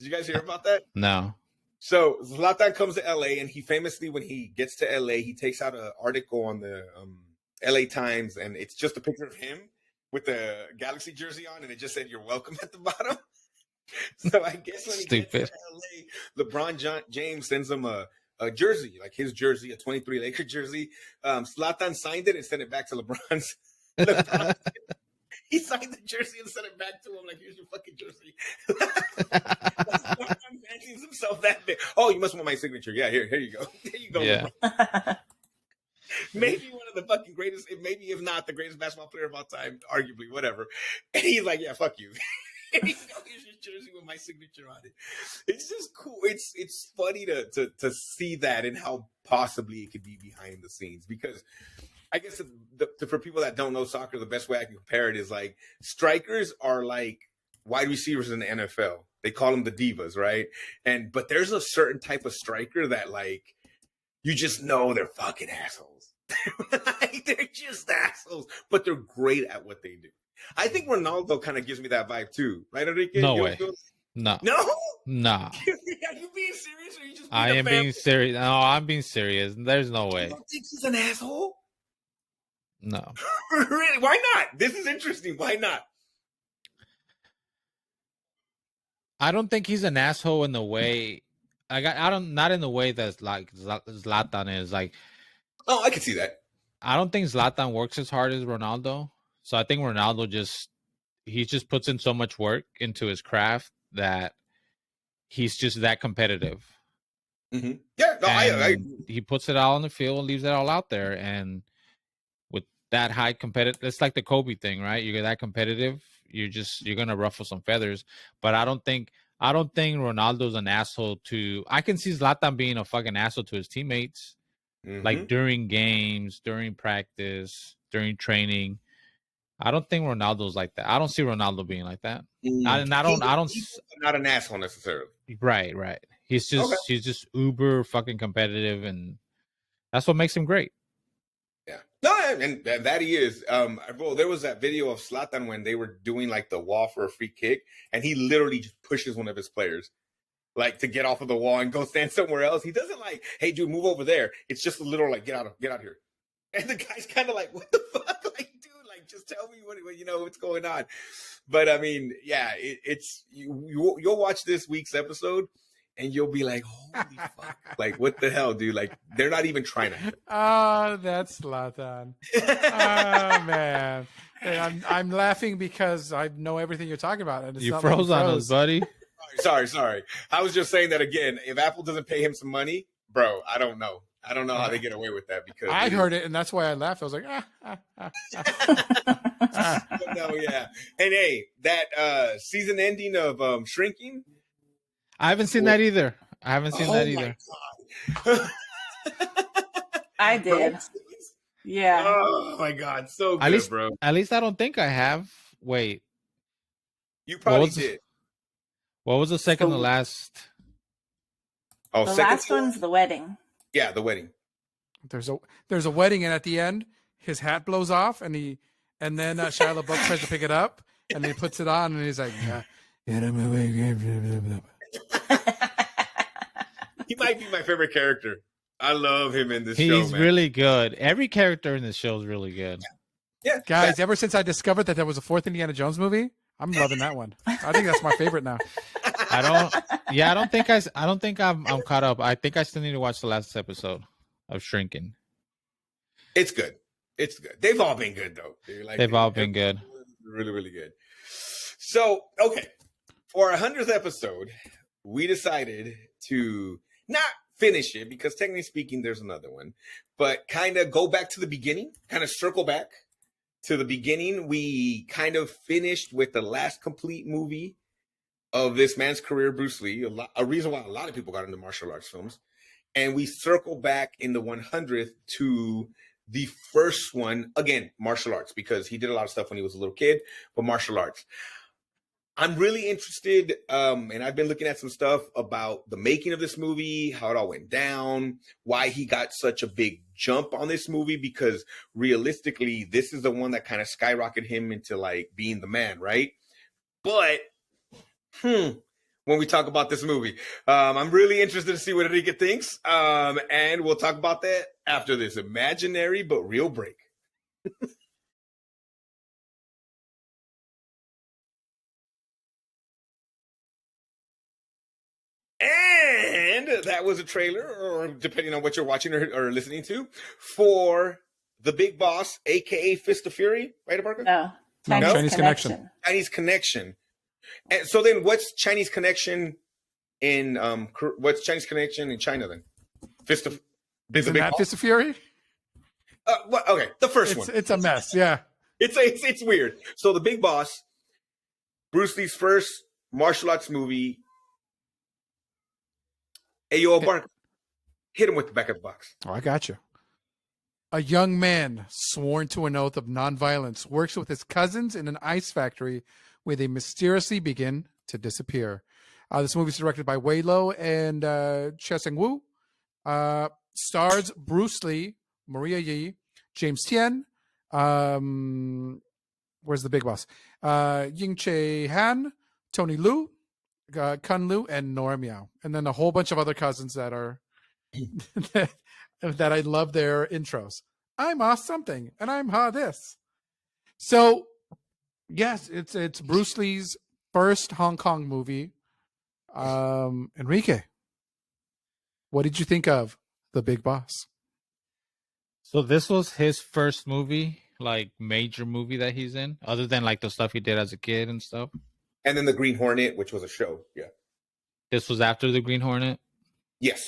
you guys hear about that? No. So Zlatan comes to LA, and he famously, when he gets to LA, he takes out an article on the LA Times, and it's just a picture of him with the Galaxy jersey on, and it just said "You're welcome" at the bottom. So I guess when he gets to LA, LeBron James sends him a jersey, like his jersey, a 23 Laker jersey. Zlatan signed it and sent it back to LeBron's. LeBron, he signed the jersey and sent it back to him, like, here's your fucking jersey. LeBron fancies himself that big. Oh, you must want my signature. Yeah, here you go. There you go. Yeah. Maybe one of the fucking greatest, maybe if not the greatest basketball player of all time, arguably, whatever. And he's like, yeah, fuck you. Here's your jersey with my signature on it. It's just cool. It's funny to see that and how possibly it could be behind the scenes, because I guess for people that don't know soccer, the best way I can compare it is like strikers are like wide receivers in the NFL. They call them the divas, right? But there's a certain type of striker that like you just know they're fucking assholes. They're just assholes, but they're great at what they do. I think Ronaldo kind of gives me that vibe too, right, Enrique? No way. No. Are you being serious, or are you just? I am being serious. No, I'm being serious. There's no way. You don't think he's an asshole? No. Really? Why not? This is interesting. Why not? I don't think he's an asshole in the way. Not in the way that's like Zlatan is. Like, oh, I can see that. I don't think Zlatan works as hard as Ronaldo. So I think Ronaldo just puts in so much work into his craft that he's just that competitive. Mm-hmm. Yeah, no, I he puts it all on the field and leaves it all out there. And with that high competitive, it's like the Kobe thing, right? You're that competitive, you're gonna ruffle some feathers. But I don't think Ronaldo's an asshole to. I can see Zlatan being a fucking asshole to his teammates, like during games, during practice, during training. I don't think Ronaldo's like that. I don't see Ronaldo being like that. Not an asshole necessarily. Right. He's just uber fucking competitive, and that's what makes him great. Yeah. No, and that he is. Well, there was that video of Zlatan when they were doing like the wall for a free kick, and he literally just pushes one of his players like to get off of the wall and go stand somewhere else. He doesn't like, hey dude, move over there. It's just a little like get out here. And the guy's kind of like, what the fuck? Like, dude, like just tell me what you know what's going on. But I mean, yeah, it's you'll watch this week's episode and you'll be like, holy fuck. Like, what the hell, dude? Like, they're not even trying to. Oh, that's Zlatan. Oh, man. Hey, I'm laughing because I know everything you're talking about. And it's you froze on us, buddy. Sorry. I was just saying that again. If Apple doesn't pay him some money, bro, I don't know. I don't know how they get away with that, because I heard it, and that's why I laughed. I was like, No, yeah. And hey, that season ending of Shrinking. I haven't seen that either. My God. I did. Yeah. Oh my God, so good, bro. At least I don't think I have. Wait. You probably did. What was the second to last? Oh, the last one's the wedding. Yeah, the wedding. There's a wedding, and at the end, his hat blows off, and then Shia LaBeouf tries to pick it up, and he puts it on, and he's like, He might be my favorite character. I love him in this show. He's really good. Every character in this show is really good. Yeah. Guys, ever since I discovered that there was a fourth Indiana Jones movie, I'm loving that one. I think that's my favorite now. I don't. Yeah, I don't think I don't think I'm caught up. I think I still need to watch the last episode of Shrinking. It's good. It's good. They've all been good though. They're like They've all been good. really, really good. So, okay, for our 100th episode, we decided to not finish it because technically speaking, there's another one, but kind of go back to the beginning, kind of circle back to the beginning. We kind of finished with the last complete movie of this man's career, Bruce Lee, a reason why a lot of people got into martial arts films. And we circle back in the 100th to the first one, again, martial arts, because he did a lot of stuff when he was a little kid, but martial arts. I'm really interested, and I've been looking at some stuff about the making of this movie, how it all went down, why he got such a big jump on this movie, because realistically, this is the one that kind of skyrocketed him into like being the man, right? But, when we talk about this movie, I'm really interested to see what Enrique thinks, and we'll talk about that after this imaginary but real break. And that was a trailer, or depending on what you're watching or listening to, for The Big Boss, aka Fist of Fury, right, Barker? No, No, Chinese Connection. Chinese Connection. And so then, what's Chinese Connection in China then? Fist of Isn't that Fist of Fury? Okay, the first one. It's a mess. Yeah. It's weird. So The Big Boss, Bruce Lee's first martial arts movie. Hey, yo, Barker, hit him with the back of the box. Oh, I got you. A young man sworn to an oath of nonviolence works with his cousins in an ice factory where they mysteriously begin to disappear. This movie is directed by Wei Lo and Cheseng Wu. Stars Bruce Lee, Maria Yi, James Tien. Where's the Big Boss? Ying Che Han, Tony Liu, Kun Liu, and Nora Miao. And then a whole bunch of other cousins that are that I love their intros. I'm something, and I'm this. So, yes, it's Bruce Lee's first Hong Kong movie. Enrique, what did you think of The Big Boss? So this was his first movie, like major movie that he's in, other than like the stuff he did as a kid and stuff. And then The Green Hornet, which was a show. Yeah. This was after the Green Hornet. Yes.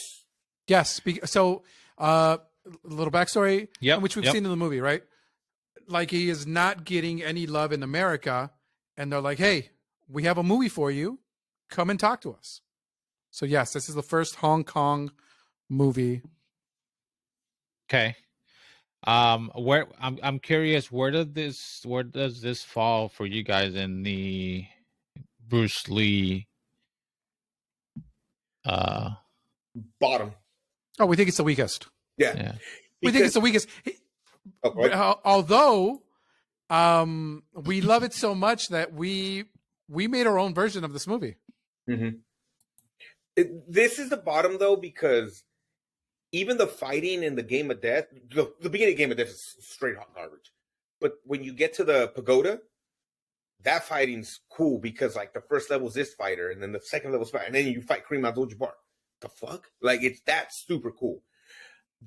Yes. So, a little backstory, which we've seen in the movie, right? Like, he is not getting any love in America, and they're like, "Hey, we have a movie for you. Come and talk to us." So, yes, this is the first Hong Kong movie. Okay. Where I'm curious, where does this fall for you guys in the Bruce Lee Bottom. Oh, we think it's the weakest. Yeah. We think it's the weakest. Although we love it so much that we made our own version of this movie. Mm-hmm. This is the bottom, though, because even the fighting in the Game of Death, the beginning of Game of Death is straight hot garbage. But when you get to the pagoda, that fighting's cool because, like, the first level is this fighter, and then the second level is fighter, and then you fight Kareem Abdul-Jabbar. The fuck? Like, that's super cool.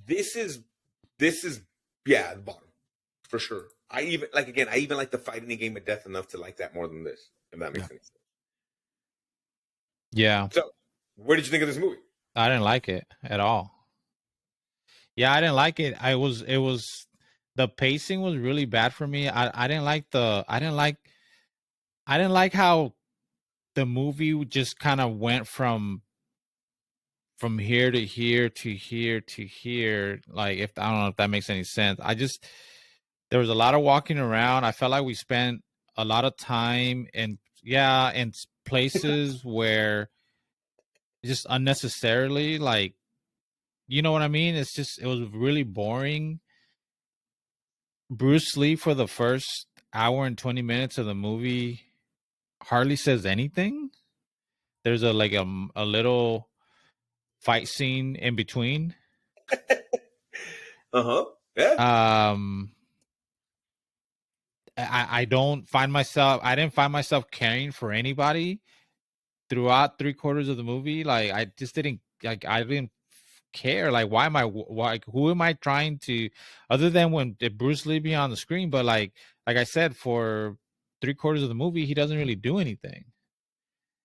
This is the bottom for sure. I even like the fighting in Game of Death enough to like that more than this, if that makes any sense. Yeah. So, what did you think of this movie? I didn't like it at all. Yeah, I didn't like it. It was the pacing was really bad for me. I didn't like how the movie just kind of went from here to here to here to here. Like, I don't know if that makes any sense. There was a lot of walking around. I felt like we spent a lot of time in places where just unnecessarily, like, you know what I mean? It was really boring. Bruce Lee for the first hour and 20 minutes of the movie hardly says anything. There's a little fight scene in between. Yeah. I didn't find myself caring for anybody. throughout 3/4 of the movie, like I just didn't like. I didn't care. Like, why am I? Like, who am I trying to? Other than when Bruce Lee be on the screen, but like I said, for 3/4 of the movie, he doesn't really do anything.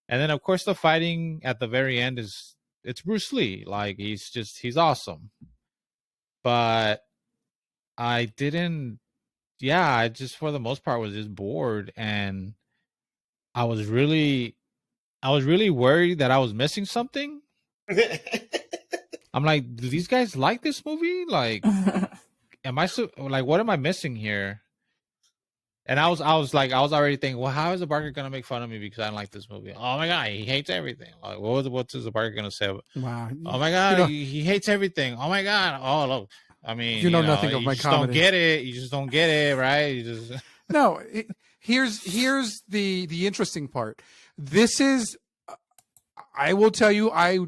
And then, of course, the fighting at the very end it's Bruce Lee. Like, he's awesome. But I didn't. Yeah, I just for the most part was just bored, and I was really worried that I was missing something. I'm like, do these guys like this movie? Like, am I like, what am I missing here? And I was already thinking, well, how is the Barker gonna make fun of me because I don't like this movie? Oh my god, he hates everything. Like, what's the Barker gonna say? Wow. Oh my god, he hates everything. Oh my god. Oh look, I mean, you know nothing of you my just comedy. don't get it. You just don't get it, right? You just No. Here's the interesting part. This is, I will tell you, I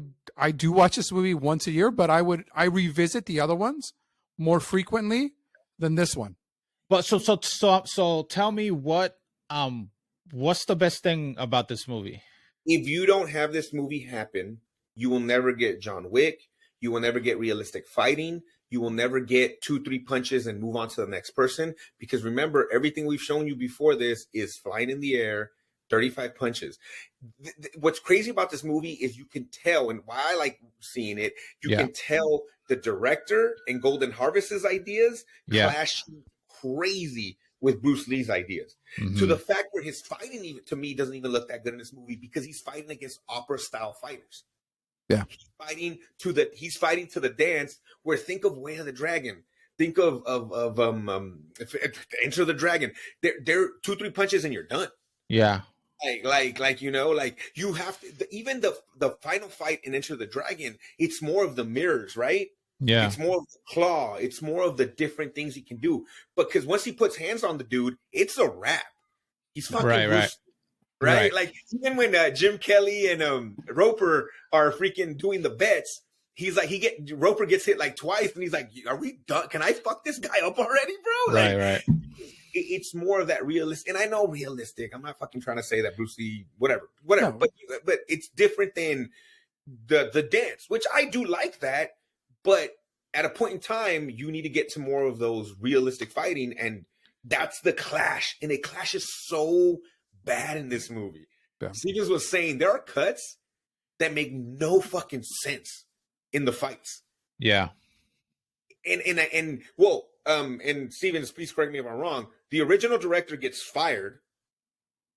do watch this movie once a year, but I revisit the other ones more frequently than this one. But so tell me what's the best thing about this movie? If you don't have this movie happen, you will never get John Wick. You will never get realistic fighting. You will never get 2-3 punches and move on to the next person. Because remember, everything we've shown you before this is flying in the air, 35 punches. What's crazy about this movie is you can tell, and why I like seeing it, you can tell the director and Golden Harvest's ideas clash crazy with Bruce Lee's ideas. Mm-hmm. To the fact where his fighting, even to me, doesn't even look that good in this movie because he's fighting against opera style fighters. Yeah, he's fighting to the dance. Where think of Way of the Dragon, think of Enter the Dragon. They're 2-3 punches and you're done. Yeah. Like you have to, even the final fight in Enter the Dragon, it's more of the mirrors, right? Yeah. It's more of the claw. It's more of the different things he can do. Because once he puts hands on the dude, it's a wrap. He's fucking right? Like even when Jim Kelly and Roper are freaking doing the bets, he's like Roper gets hit like twice, and he's like, "Are we done? Can I fuck this guy up already, bro?" Like, right. It's more of that realistic, and I know realistic. I'm not fucking trying to say that Bruce Lee, whatever. No. But it's different than the dance, which I do like that. But at a point in time, you need to get to more of those realistic fighting, and that's the clash. And it clashes so bad in this movie. Yeah. Stevens was saying there are cuts that make no fucking sense in the fights. Yeah. And Stevens, please correct me if I'm wrong. The original director gets fired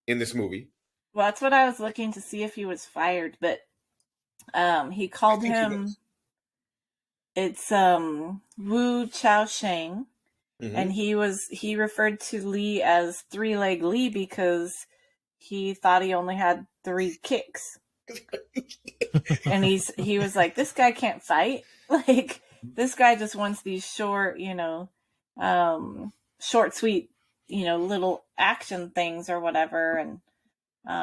in this movie. Well, that's what I was looking to see if he was fired, but he called him. It's Wu Chao Sheng, and he referred to Lee as 3-leg Lee because he thought he only had 3 kicks. And he was like, this guy can't fight. Like, this guy just wants these short, short, sweet, little action things or whatever. And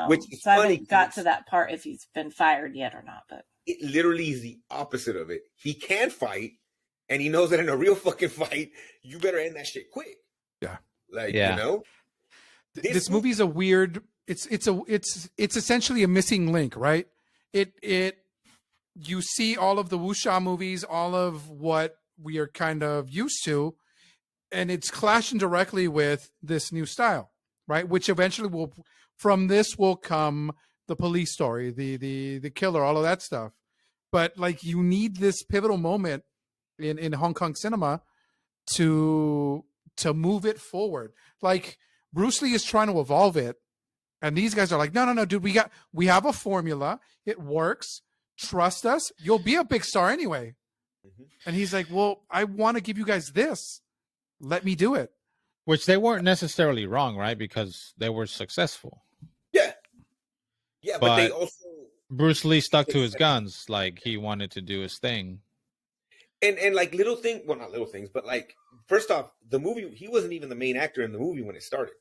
which so I haven't got to that part if he's been fired yet or not, but it literally is the opposite of it. He can fight, and he knows that in a real fucking fight, you better end that shit quick. Yeah. This movie's a weird. It's essentially a missing link, right? You see all of the wuxia movies, all of what we are kind of used to, and it's clashing directly with this new style, right? Which eventually from this will come the police story, the killer, all of that stuff. But like, you need this pivotal moment in Hong Kong cinema to move it forward. Like, Bruce Lee is trying to evolve it, and these guys are like, no, dude, we have a formula. It works. Trust us. You'll be a big star anyway. And he's like, well, I want to give you guys this. Let me do it. Which they weren't necessarily wrong, right? Because they were successful. Yeah, but they also Bruce Lee stuck to his guns. Like, he wanted to do his thing. And like not little things, but like, first off, the movie, he wasn't even the main actor in the movie when it started.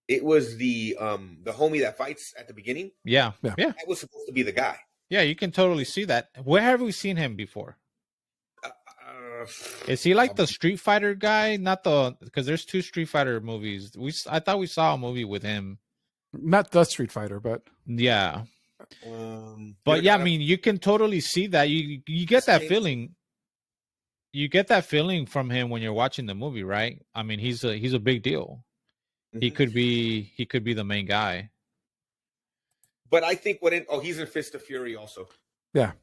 It was the homie that fights at the beginning. Yeah. That was supposed to be the guy. Yeah, you can totally see that. Where have we seen him before? Is he like the Street Fighter guy? Because there's 2 Street Fighter movies. I thought we saw a movie with him. Not the Street Fighter, but yeah. But yeah, I mean, you can totally see that. You get that feeling. You get that feeling from him when you're watching the movie, right? I mean, he's a big deal. Mhm. He could be the main guy. But I think he's in Fist of Fury also. Yeah.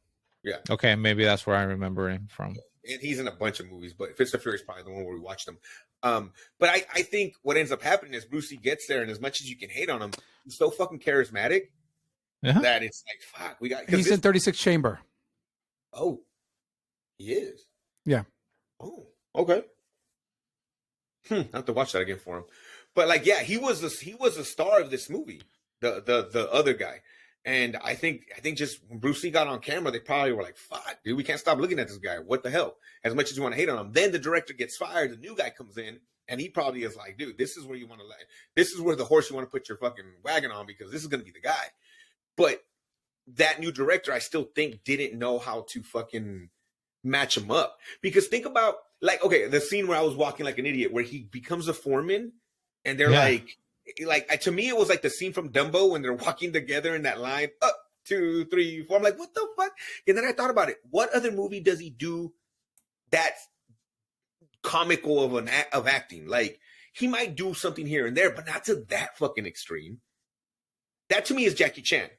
Yeah. Okay, maybe that's where I remember him from. And he's in a bunch of movies, but Fist of Fury is probably the one where we watched him. But I think what ends up happening is Brucey gets there, and as much as you can hate on him, he's so fucking charismatic that it's like, fuck, we got. He's in 36 Chamber. Oh, he is. Yeah. Oh, okay. I have to watch that again for him. But like, yeah, he was a star of this movie, the other guy. And I think just when Bruce Lee got on camera, they probably were like, fuck, dude, we can't stop looking at this guy. What the hell? As much as you want to hate on him. Then the director gets fired, the new guy comes in, and he probably is like, dude, this is where you want to this is where the horse you want to put your fucking wagon on, because this is gonna be the guy. But that new director, I still think, didn't know how to fucking match him up. Because think about, like, okay, the scene where I was walking like an idiot, where he becomes a foreman, and they're like to me, it was like the scene from Dumbo when they're walking together in that line, 2, 3, 4. I'm like, what the fuck? And then I thought about it. What other movie does he do that's comical of acting? Like, he might do something here and there, but not to that fucking extreme. That to me is Jackie Chan,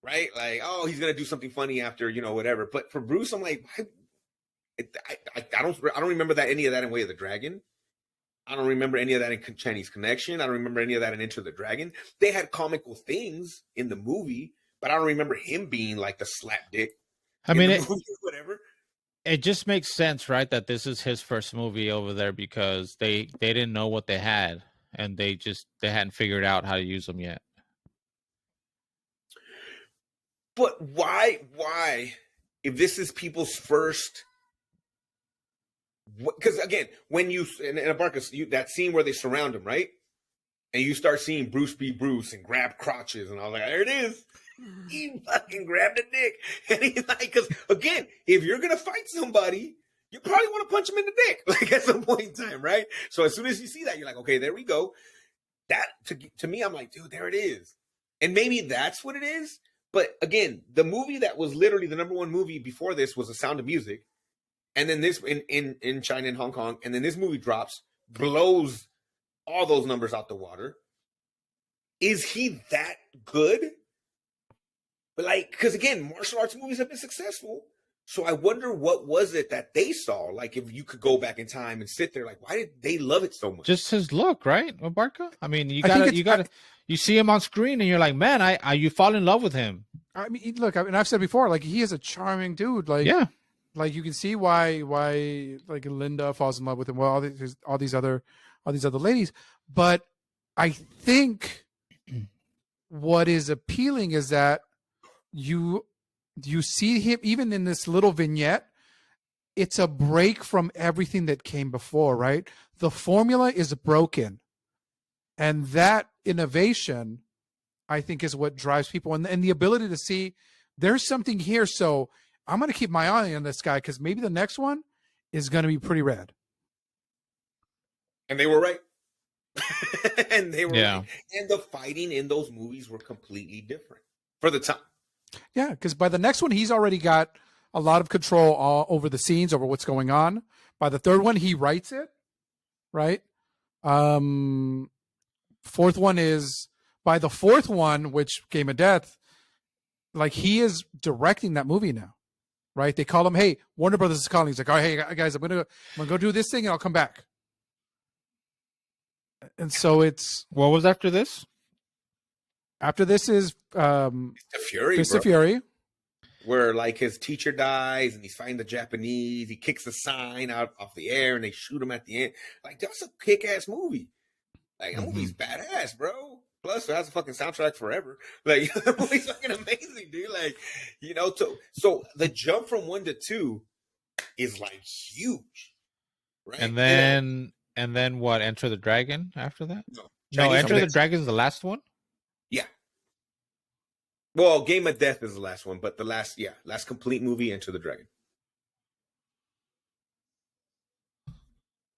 right? Like, oh, he's gonna do something funny after, whatever. But for Bruce, I'm like, I don't remember any of that in Way of the Dragon. I don't remember any of that in Chinese Connection. I don't remember any of that in Enter the Dragon. They had comical things in the movie, but I don't remember him being like the slap dick. I mean, whatever. It just makes sense, right? That this is his first movie over there, because they didn't know what they had, and they hadn't figured out how to use them yet. But why, if this is people's first? Because again, when you in Abarca, that scene where they surround him, right, and you start seeing Bruce be Bruce and grab crotches, and I was like, there it is. He fucking grabbed a dick, and he's like, because again, if you're gonna fight somebody, you probably want to punch him in the dick, like at some point in time, right? So as soon as you see that, you're like, okay, there we go. That to me, I'm like, dude, there it is, and maybe that's what it is. But again, the movie that was literally the #1 movie before this was The Sound of Music. And then this in China and Hong Kong, and then this movie drops, blows all those numbers out the water. Is he that good? But like, because again, martial arts movies have been successful. So I wonder what was it that they saw? Like, if you could go back in time and sit there, like, why did they love it so much? Just his look, right, Barca? I mean, you see him on screen, and you're like, man, you fall in love with him. I mean, look, I've said before, like, he is a charming dude. Like, yeah. Like, you can see why like Linda falls in love with him. Well, all these other ladies, but I think what is appealing is that you see him even in this little vignette. It's a break from everything that came before, right? The formula is broken, and that innovation, I think, is what drives people, and the ability to see there's something here. So I'm going to keep my eye on this guy, because maybe the next one is going to be pretty rad. And they were right. And they were right. And the fighting in those movies were completely different for the time. Yeah, because by the next one, he's already got a lot of control over the scenes, over what's going on. By the third one, he writes it, right? Fourth one is, by the fourth one, which Game of Death, like, he is directing that movie now. Right? They call him, hey, Warner Brothers is calling. He's like, oh, hey, guys, I'm gonna go do this thing, and I'll come back. And so it's... What was after this? After this is Fist of Fury. Where, like, his teacher dies, and he's fighting the Japanese. He kicks a sign out off the air, and they shoot him at the end. Like, that's a kick-ass movie. Like, that movie's badass, bro. Plus, it has a fucking soundtrack forever. Like, the movie's fucking amazing, dude. Like, so the jump from 1 to 2 is like huge, right? And then what? Enter the Dragon after that? No, Enter the Dragon is the last one. Yeah. Well, Game of Death is the last one, but the last complete movie, Enter the Dragon.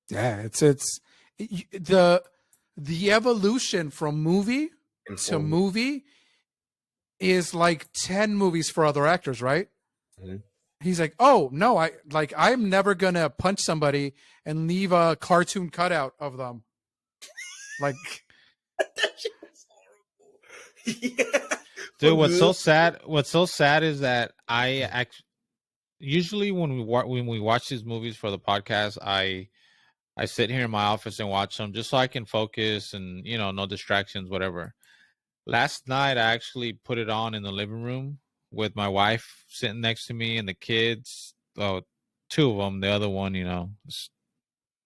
Yeah, it's the evolution from movie to movie is like 10 movies for other actors, right? Mhm. He's like, oh no, I'm never gonna punch somebody and leave a cartoon cutout of them. Like, That shit was horrible. Yeah. Dude, what's so sad is that usually when we watch these movies for the podcast, I sit here in my office and watch them just so I can focus and no distractions, whatever. Last night I actually put it on in the living room with my wife sitting next to me and the kids. Oh, two of them. The other one, is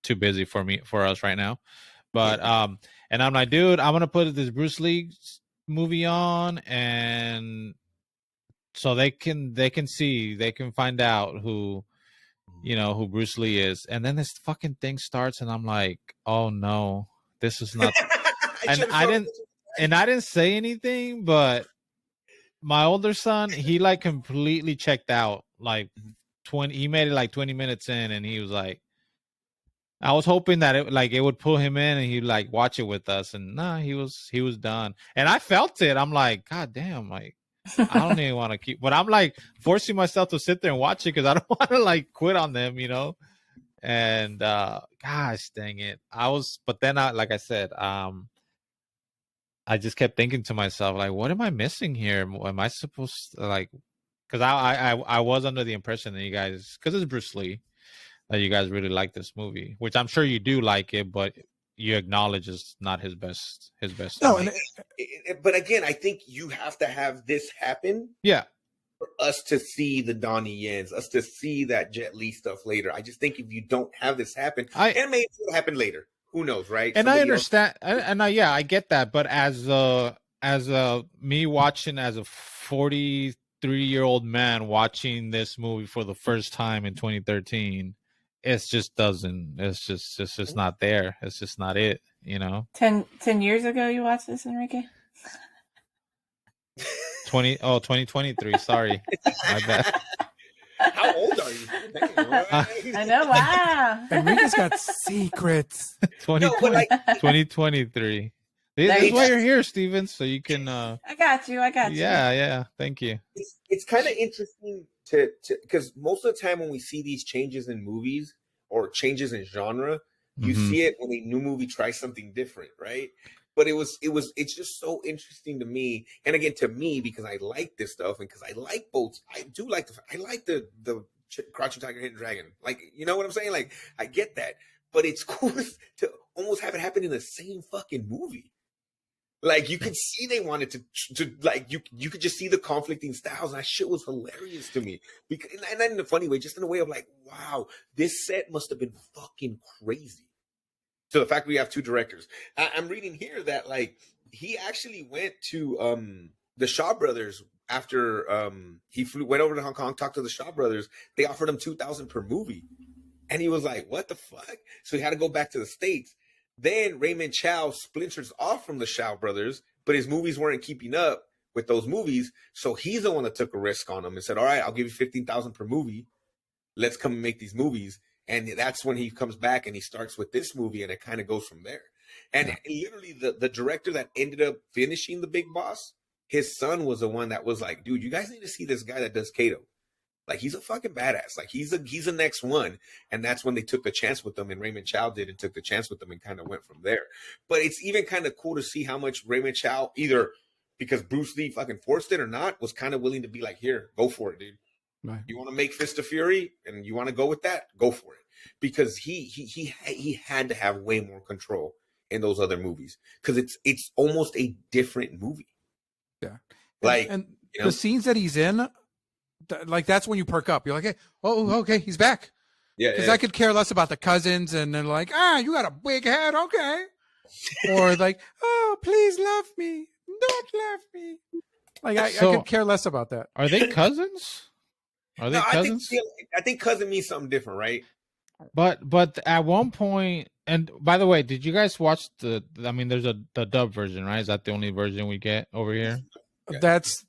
too busy for us right now. But and I'm like, dude, I'm gonna put this Bruce Lee movie on, and so they can find out who who Bruce Lee is. And then this fucking thing starts, and I'm like, oh no, this is not. And I didn't say anything, but my older son, he like completely checked out. Like 20, he made it like 20 minutes in, and he was like, I was hoping that it would pull him in and he'd like watch it with us, and nah, he was done. And I felt it. I'm like, God damn, like I don't even want to keep, but I'm like forcing myself to sit there and watch it because I don't want to like quit on them, And gosh dang it, but then like I said, I just kept thinking to myself, like, what am I missing here? Am I supposed to, like, because I was under the impression that you guys, because it's Bruce Lee, that you guys really like this movie, which I'm sure you do like it, but you acknowledge it's not his best. no, movie. But again, I think you have to have this happen Yeah. for us to see the Donnie Yens, us to see that Jet Li stuff later. I just think if you don't have this happen, and maybe it'll happen later. Who knows, right? And I understand, I get that, but as me watching as a 43-year-old man watching this movie for the first time in 2013, it's just not there. It's just not it, 10 years ago you watched this, Enrique? 2023. Sorry, my bad. How old are you? I know. Wow. Enrique's got secrets. 2023. This is why you're here, Steven, so you can. I got you. Yeah. Thank you. It's kind of interesting to because most of the time when we see these changes in movies or changes in genre, you see it when a new movie tries something different, right? But it's just so interesting to me, and again to me because I like this stuff and because I like both. I like the Crouching Tiger, Hidden Dragon. Like, you know what I'm saying? Like, I get that, but it's cool to almost have it happen in the same fucking movie. Like, you could see they wanted to like you could just see the conflicting styles, and that shit was hilarious to me. Because, and not in a funny way, just in a way of like, wow, this set must have been fucking crazy. So the fact we have two directors, I'm reading here that like he actually went to the Shaw Brothers after he went over to Hong Kong, talked to the Shaw Brothers. They offered him $2,000 per movie, and he was like, "What the fuck?" So he had to go back to the States. Then Raymond Chow splinters off from the Shaw Brothers, but his movies weren't keeping up with those movies, so he's the one that took a risk on him and said, "All right, I'll give you $15,000 per movie. Let's come and make these movies." And that's when he comes back and he starts with this movie, and it kind of goes from there. And literally the director that ended up finishing The Big Boss, his son was the one that was like, dude, you guys need to see this guy that does Kato. Like, he's a fucking badass. Like, he's the next one. And that's when they took the chance with them, and Raymond Chow did and took the chance with them and kind of went from there. But it's even kind of cool to see how much Raymond Chow, either because Bruce Lee fucking forced it or not, was kind of willing to be like, here, go for it, dude. Right. You want to make Fist of Fury and you want to go with that? Go for it. Because he had to have way more control in those other movies because it's almost a different movie. Yeah, like and the scenes that he's in, like that's when you perk up. You're like, hey, oh, okay, he's back. Yeah, because I could care less about the cousins, and they're like, you got a big head, okay, or like, oh, please love me, don't love me. Like I could care less about that. Are they cousins? Are they cousins? I think cousin means something different, right? But at one point, and by the way, did you guys watch the? I mean, there's the dub version, right? Is that the only version we get over here? That's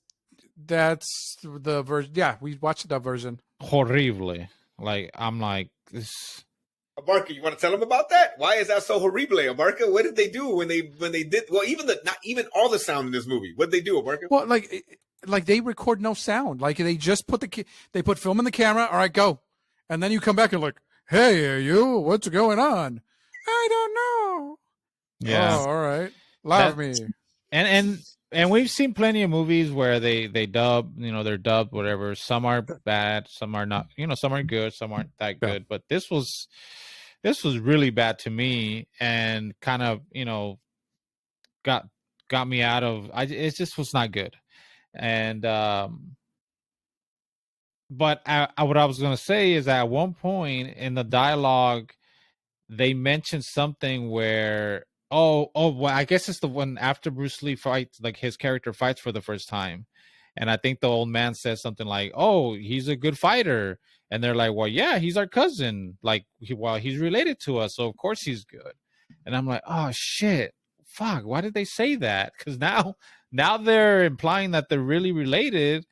the version. Yeah, we watched the dub version. Horrible. Like, I'm like this. Abarca, you want to tell them about that? Why is that so horrible, Abarca? What did they do when they did? Well, not even all the sound in this movie. What did they do, Abarca? Well, like like they record no sound. Like they just put they put film in the camera. All right, go, and then you come back and like, hey, you, what's going on? I don't know. Yeah. Oh, all right. Love me. And we've seen plenty of movies where they dub, they're dubbed, whatever. Some are bad, some are not, some are good, some aren't that good. But this was really bad to me, and kind of, got me out of. It just was not good. And but what I was gonna say is that at one point in the dialogue, they mentioned something where well, I guess it's the one after Bruce Lee fights, like his character fights for the first time, and I think the old man says something like, "Oh, he's a good fighter," and they're like, "Well, yeah, he's our cousin. Like, he's related to us, so of course he's good." And I'm like, "Oh shit, fuck! Why did they say that? Because now they're implying that they're really related,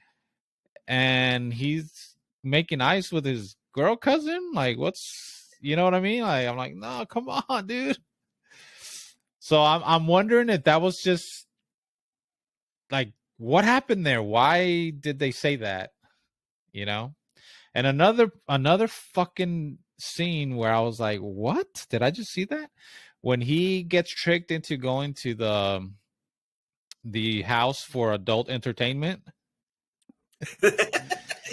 and he's making ice with his girl cousin. Like, you know what I mean? Like, I'm like, no, come on, dude." So I'm wondering if that was just like, what happened there? Why did they say that? And another fucking scene where I was like, what? Did I just see that? When he gets tricked into going to the house for adult entertainment,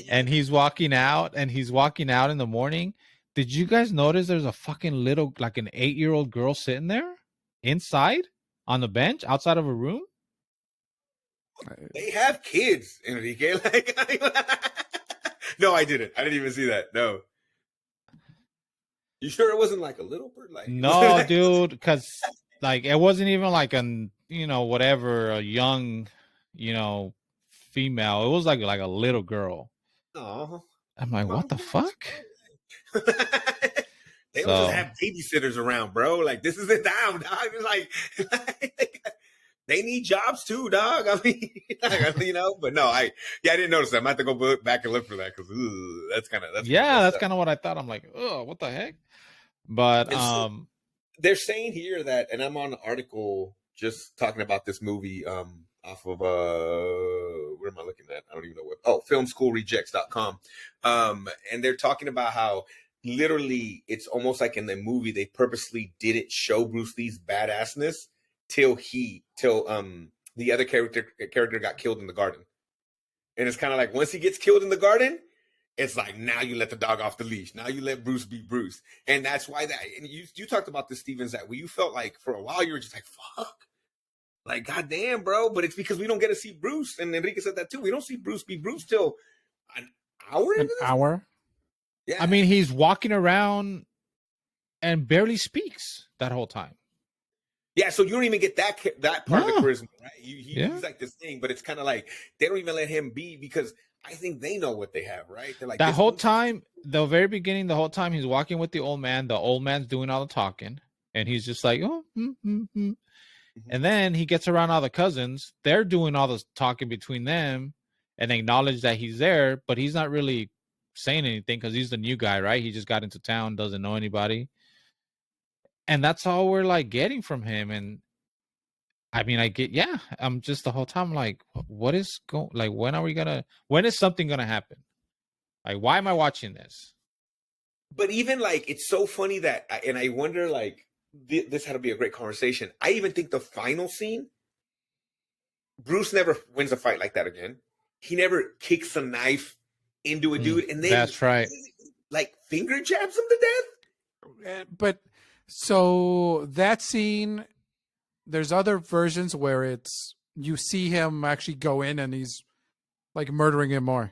and he's walking out in the morning. Did you guys notice there's a fucking little, like an 8-year-old girl sitting there inside on the bench outside of a room? They have kids, Enrique. Like, no, I didn't. I didn't even see that. No. You sure it wasn't like a little bird? Like, no, dude, because like it wasn't even like a young, female. It was like a little girl. Oh, I'm like, what the fuck? They don't just have babysitters around, bro. Like, this isn't down, dog. It's like they need jobs too, dog. I mean, but no, I didn't notice that. I might have to go back and look for that because that's kind of what I thought. I'm like, oh, what the heck? But they're saying here that, and I'm on an article just talking about this movie off of where am I looking at? I don't even know what. Filmschoolrejects.com. And they're talking about how literally it's almost like in the movie they purposely didn't show Bruce Lee's badassness till the other character got killed in the garden. And it's kind of like once he gets killed in the garden, it's like now you let the dog off the leash. Now you let Bruce be Bruce. And that's why and you talked about this, Stevens, that you felt like for a while you were just like, fuck. Like, goddamn, bro. But it's because we don't get to see Bruce. And Enrique said that too. We don't see Bruce be Bruce till an hour. An hour? Yeah. I mean, he's walking around and barely speaks that whole time. Yeah, so you don't even get that part of the charisma, right? He's like this thing, but it's kind of like they don't even let him be because I think they know what they have, right? They're like that whole time, the very beginning, the whole time he's walking with the old man. The old man's doing all the talking, and he's just like, oh, Mm-hmm. And then he gets around all the cousins. They're doing all the talking between them, and acknowledge that he's there, but he's not really saying anything because he's the new guy, right? He just got into town, doesn't know anybody. And that's all we're like getting from him. And I mean, I'm just the whole time like, what is going, like, when is something going to happen? Like, why am I watching this? But even like, it's so funny that, and I wonder like, this had to be a great conversation. I even think the final scene, Bruce never wins a fight like that again. He never kicks a knife into a dude. And then that's right. Like finger jabs him to death. But so that scene, there's other versions where you see him actually go in and he's like murdering him more.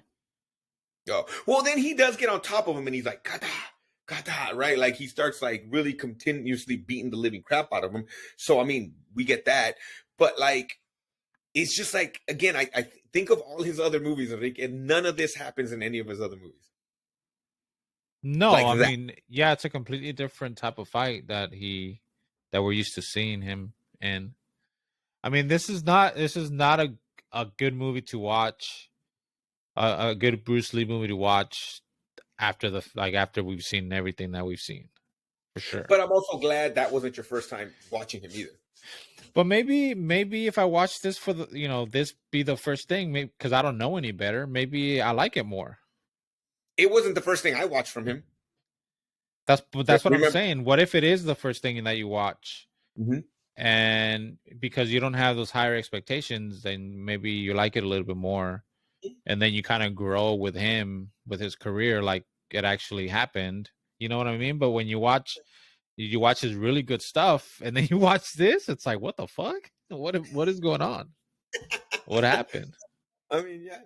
Oh, well, then he does get on top of him and he's like, gata, right? Like he starts like really continuously beating the living crap out of him. So, I mean, we get that. But like, it's just like, again, I think of all his other movies, and none of this happens in any of his other movies. No, like I mean, yeah, it's a completely different type of fight that we're used to seeing him in. I mean, this is not a good movie to watch, a good Bruce Lee movie to watch after we've seen everything that we've seen, for sure. But I'm also glad that wasn't your first time watching him either. But maybe if I watch this for the this be the first thing, maybe because I don't know any better, maybe I like it more. It wasn't the first thing I watched from him. That's what I'm Remember? saying. What if it is the first thing that you watch? Mhm. And because you don't have those higher expectations, then maybe you like it a little bit more, and then you kind of grow with him, with his career, like it actually happened. You know what I mean? But when you watch his really good stuff, and then you watch this, it's like, what the fuck? What is going on? What happened? I mean, yeah,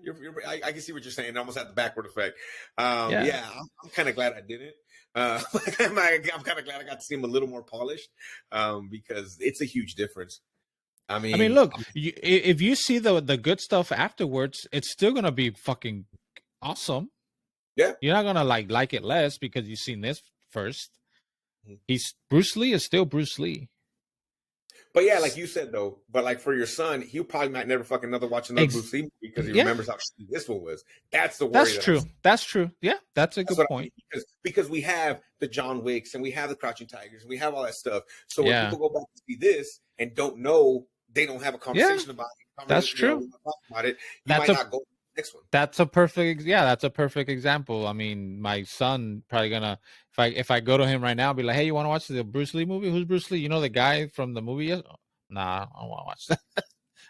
I can see what you're saying. It almost had the backward effect. Yeah. Yeah, I'm kind of glad I didn't. I'm kind of glad I got to see him a little more polished because it's a huge difference. I I mean, mean, look, if you see the good stuff afterwards, it's still gonna be fucking awesome. yeah. You're not gonna like it less because you've seen this first. Mhm. Bruce Lee is still Bruce Lee. But yeah, like you said though, but like for your son, he probably might never fucking watch another Bruce Lee movie because he Yeah. remembers how shitty this one was. That's the worry. That's true. That's true. Yeah, that's a That's good what I point. mean, because we have the John Wicks and we have the Crouching Tigers and we have all that stuff. So when Yeah. people go back to see this and don't know, they don't have a conversation about it. That's You know, true. talk about it. You That's might not go to the next one. That's a perfect example. I mean, my son probably gonna if I go to him right now, be like, hey, you want to watch the Bruce Lee movie? Who's Bruce Lee? You know the guy from the movie? Nah, I don't want to watch that.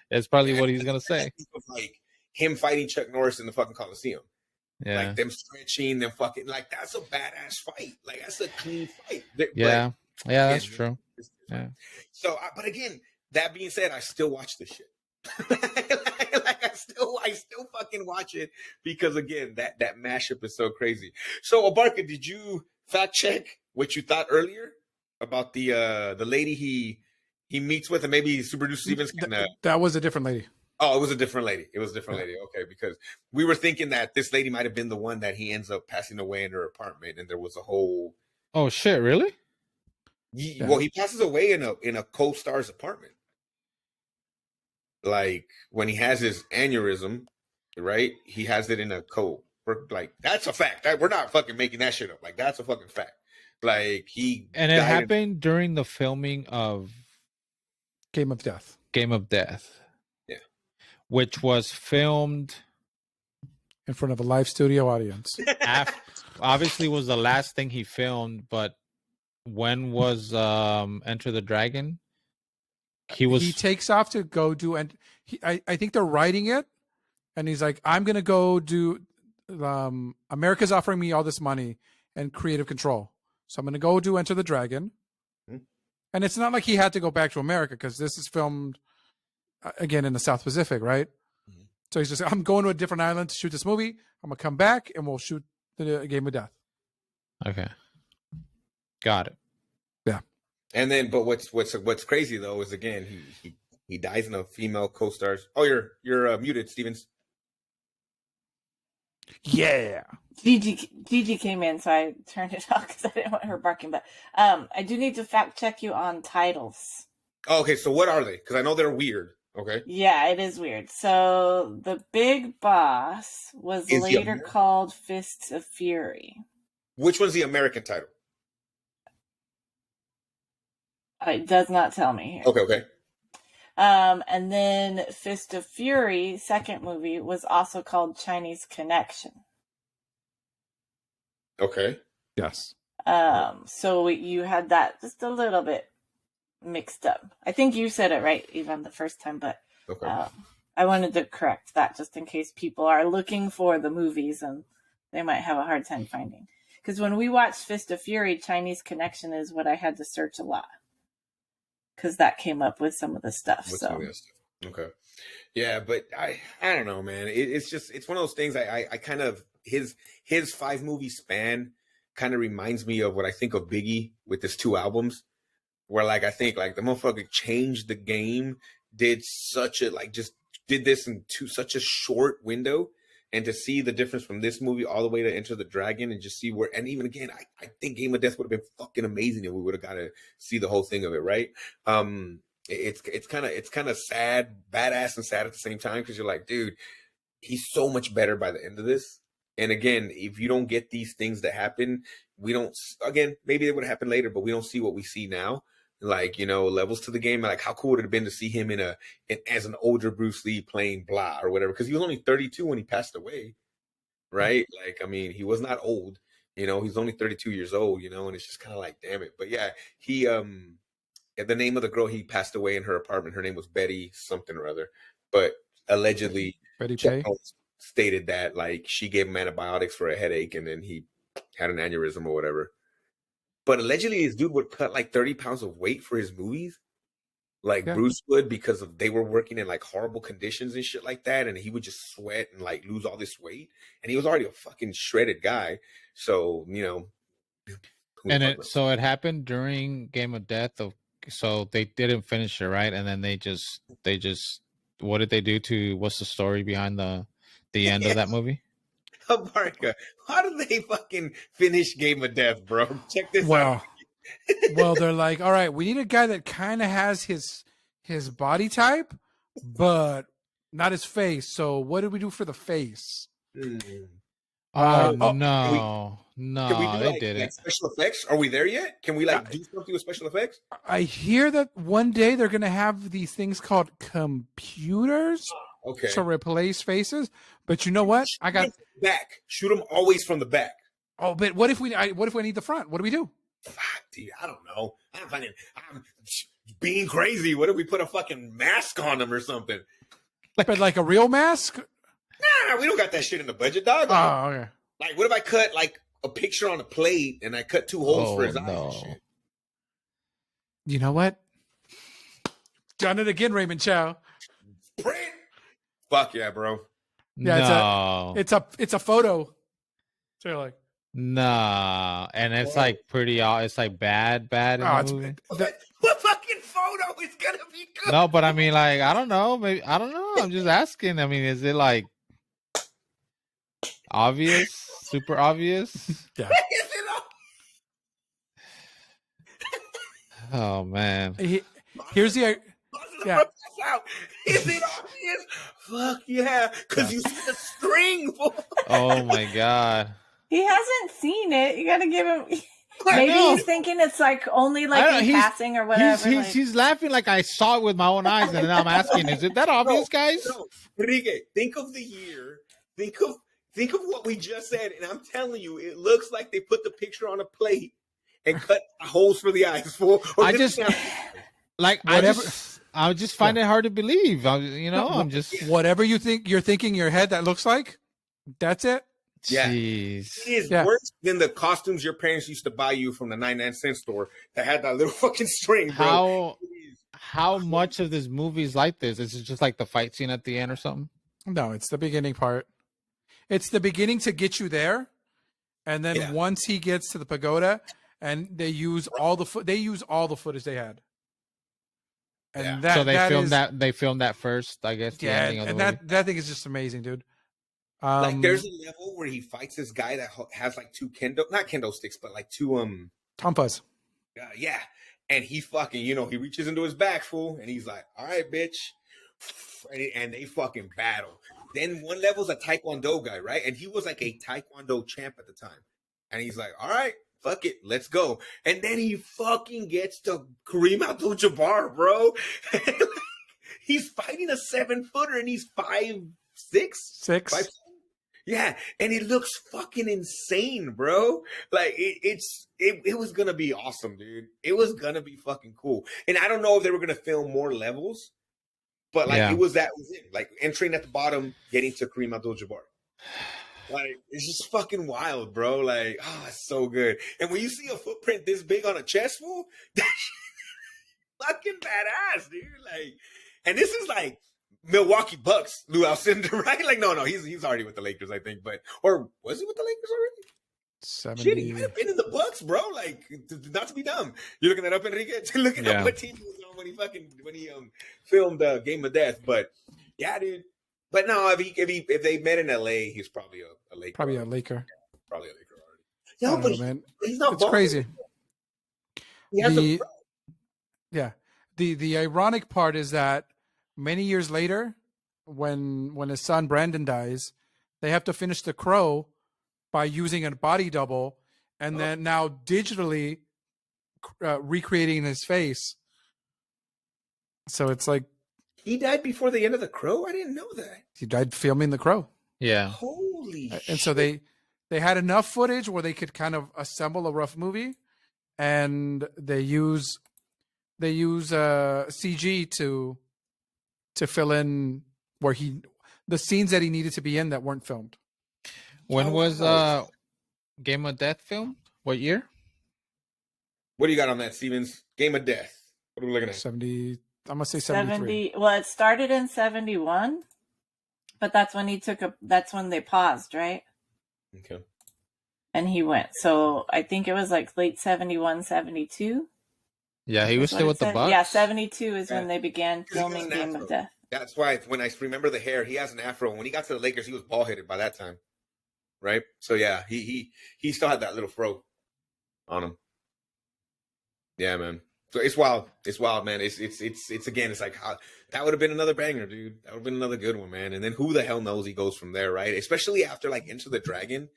That's probably what he's gonna say. Like him fighting Chuck Norris in the fucking Coliseum. Yeah. Like them stretching, them fucking like that's a badass fight. Like that's a clean fight. Yeah. But, Yeah, that's true. Yeah. So, but again, that being said, I still watch this shit. like I still fucking watch it because again, that mashup is so crazy. So, Abarca, did you fact check what you thought earlier about the lady he meets with, and maybe Super Duper Stevens can? That was a different lady. Oh, it was a different lady. It was a different lady. Okay, because we were thinking that this lady might have been the one that he ends up passing away in her apartment, and there was a whole. Oh shit! Really? Well, he passes away in a co-star's apartment. Like when he has his aneurysm, right? He has it in a like that's a fact. We're not fucking making that shit up. Like that's a fucking fact. Like it happened during the filming of Game of Death. Yeah. Which was filmed in front of a live studio audience. Obviously was the last thing he filmed, but when was Enter the Dragon? He takes off to go do, and I think they're writing it, and he's like, I'm gonna go do America's offering me all this money and creative control, so I'm gonna go do Enter the Dragon. Mm-hmm. And it's not like he had to go back to America because this is filmed again in the South Pacific, right? Mm-hmm. So he's just, I'm going to a different island to shoot this movie. I'm gonna come back and we'll shoot the Game of Death. Okay, got it. Yeah. And then, but what's crazy though is again he dies in a female co-star's. Oh, you're muted, Stevens. Yeah. Gigi came in, so I turned it off because I didn't want her barking. But I do need to fact check you on titles. Oh, okay, so what are they? Because I know they're weird. Okay. Yeah, it is weird. So the Big Boss was later called Fists of Fury. Which one's the American title? It does not tell me here. Okay. And then Fist of Fury, second movie, was also called Chinese Connection. Okay. Yes. So you had that just a little bit mixed up. I think you said it right even the first time, but okay. I wanted to correct that just in case people are looking for the movies and they might have a hard time finding. Because when we watched Fist of Fury, Chinese Connection is what I had to search a lot. Because that came up with some of the stuff. Okay. Yeah, but I don't know, man. It's one of those things I kind of his 5-movie span kind of reminds me of what I think of Biggie with his 2 albums, where like I think like the motherfucker changed the game, did this in such a short window. And to see the difference from this movie all the way to Enter the Dragon and just see where, and even again, I think Game of Death would have been fucking amazing if we would have got to see the whole thing of it, right? It's kind of sad, badass and sad at the same time because you're like, dude, he's so much better by the end of this. And again, if you don't get these things that happen, we don't. Again, maybe they would happen later, but we don't see what we see now. like, levels to the game. Like, how cool would it have been to see him as an older Bruce Lee playing blah or whatever? Because he was only 32 when he passed away, right? Like, I mean, he was not old. He's only 32 years old. And it's just kind of like, damn it. But yeah, he the name of the girl he passed away in her apartment. Her name was Betty something or other, but allegedly Betty Chuck Pay. Norris stated that like she gave him antibiotics for a headache, and then he had an aneurysm or whatever. But allegedly, this dude would cut like 30 pounds of weight for his movies, like Bruce would, because they were working in like horrible conditions and shit like that, and he would just sweat and like lose all this weight, and he was already a fucking shredded guy. So so it happened during Game of Death. So they didn't finish it, right? And then they just what did they do to? What's the story behind the end of that movie? America, how did they fucking finish Game of Death, bro? Check this out. Well, they're like, all right, we need a guy that kind of has his body type, but not his face. So what did we do for the face? Mm. No, Can we do they like didn't. special effects? Are we there yet? Can we like do something with special effects? I hear that one day they're going to have these things called computers to replace faces. But you know what? I got back. Shoot them always from the back. Oh, but what if we need the front? What do we do? Fuck, dude, I don't know. I'm being crazy. What if we put a fucking mask on them or something? But like a real mask? Nah, we don't got that shit in the budget, dog. Oh, okay. Like, what if I cut like a picture on a plate and I cut 2 holes for his eyes and shit? You know what? Done it again, Raymond Chow. Print. Fuck yeah, bro. Yeah, it's a photo. So you're like, nah, and it's like pretty. It's like bad in the movie. What fucking photo is gonna be good? No, but I mean, like, I don't know. Maybe I don't know. I'm just asking. I mean, is it like obvious? Super obvious? Yeah. Oh man. Here's the yeah. Is it obvious? Fuck yeah, because you see the string. Oh my god. He hasn't seen it. You gotta give him. Maybe he's thinking it's like only like in passing or whatever. He's laughing like I saw it with my own eyes, and then I'm asking, is it that obvious, guys? No. Enrique, think of the year. Think of what we just said, and I'm telling you, it looks like they put the picture on a plate and cut holes for the eyes. I just find it hard to believe. I'm just whatever you think you're thinking in your head that looks like. That's it. Yeah, jeez. It is worse than the costumes your parents used to buy you from the 99-cent store that had that little fucking string, bro. How much of this movie is like this? Is it just like the fight scene at the end or something? No, it's the beginning part. It's the beginning to get you there, and then once he gets to the pagoda, and they use all the footage they had. And so they filmed that first, I guess. Yeah, and that thing is just amazing, dude. Like there's a level where he fights this guy that has like 2 not kendo sticks, but like 2 Tompas. Yeah, and he fucking he reaches into his back, fool, and he's like, "All right, bitch," and they fucking battle. Then one level's a Taekwondo guy, right? And he was like a Taekwondo champ at the time, and he's like, "All right, fuck it, let's go." And then he fucking gets to Kareem Abdul-Jabbar, bro. He's fighting a 7-footer, and he's 5'6", 5'7". Yeah, and it looks fucking insane, bro. Like it was gonna be awesome, dude. It was gonna be fucking cool. And I don't know if they were gonna film more levels, but like it was it. Like entering at the bottom, getting to Kareem Abdul-Jabbar. Like it's just fucking wild, bro. Like, oh, it's so good. And when you see a footprint this big on a chest, fool, that's fucking badass, dude. Like, and this is like Milwaukee Bucks, Lou Alcindor, right? Like, no, he's already with the Lakers, I think. Or was he with the Lakers already? 70. Shit, he might have been in the Bucks, bro. Like, not to be dumb. You looking that up, Enrique? Looking up what team he was on when he filmed Game of Death. But yeah, dude. But no, if they met in LA, he's probably a Laker. Probably a Laker. Probably a Laker already. No, but man. He's not. It's crazy. He has the ironic part is that many years later, when his son Brandon dies, they have to finish The Crow by using a body double, and then now digitally recreating his face. So it's like He died before the end of The Crow? I didn't know that. he died filming The Crow. Yeah. Holy shit. And so they had enough footage where they could kind of assemble a rough movie, and they use CG to fill in where the scenes that he needed to be in that weren't filmed. When Oh, was wow. Game of Death filmed? What year? What do you got on that, Stevens? Game of Death. What are we looking at? 70. I'm gonna say 73. Well, it started in 71, but that's when that's when they paused, right? Okay. And he went. So I think it was like late 71, 72. Yeah, he was still with the Bucks. Yeah, 72 is when Yeah. they began 'Cause he was filming an Game afro. of Death. That's why when I remember the hair, he has an afro. When he got to the Lakers, he was bald headed by that time, right? So yeah, he still had that little fro on him. Yeah, man. So it's wild. It's wild, man. It's again. It's like that would have been another banger, dude. That would have been another good one, man. And then who the hell knows he goes from there, right? Especially after like Enter the Dragon.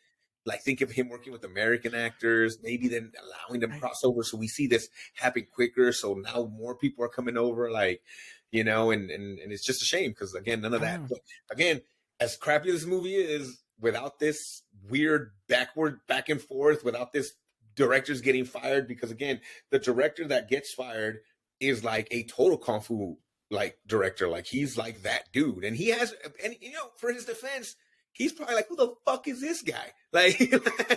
Like think of him working with American actors, maybe then allowing them crossover, so we see this happen quicker. So now more people are coming over, like and it's just a shame because again, none of that. But again, as crappy as this movie is, without this weird back and forth, without this directors getting fired, because again, the director that gets fired is like a total kung fu like director, like he's like that dude, and he has, and for his defense, he's probably like, who the fuck is this guy? Like,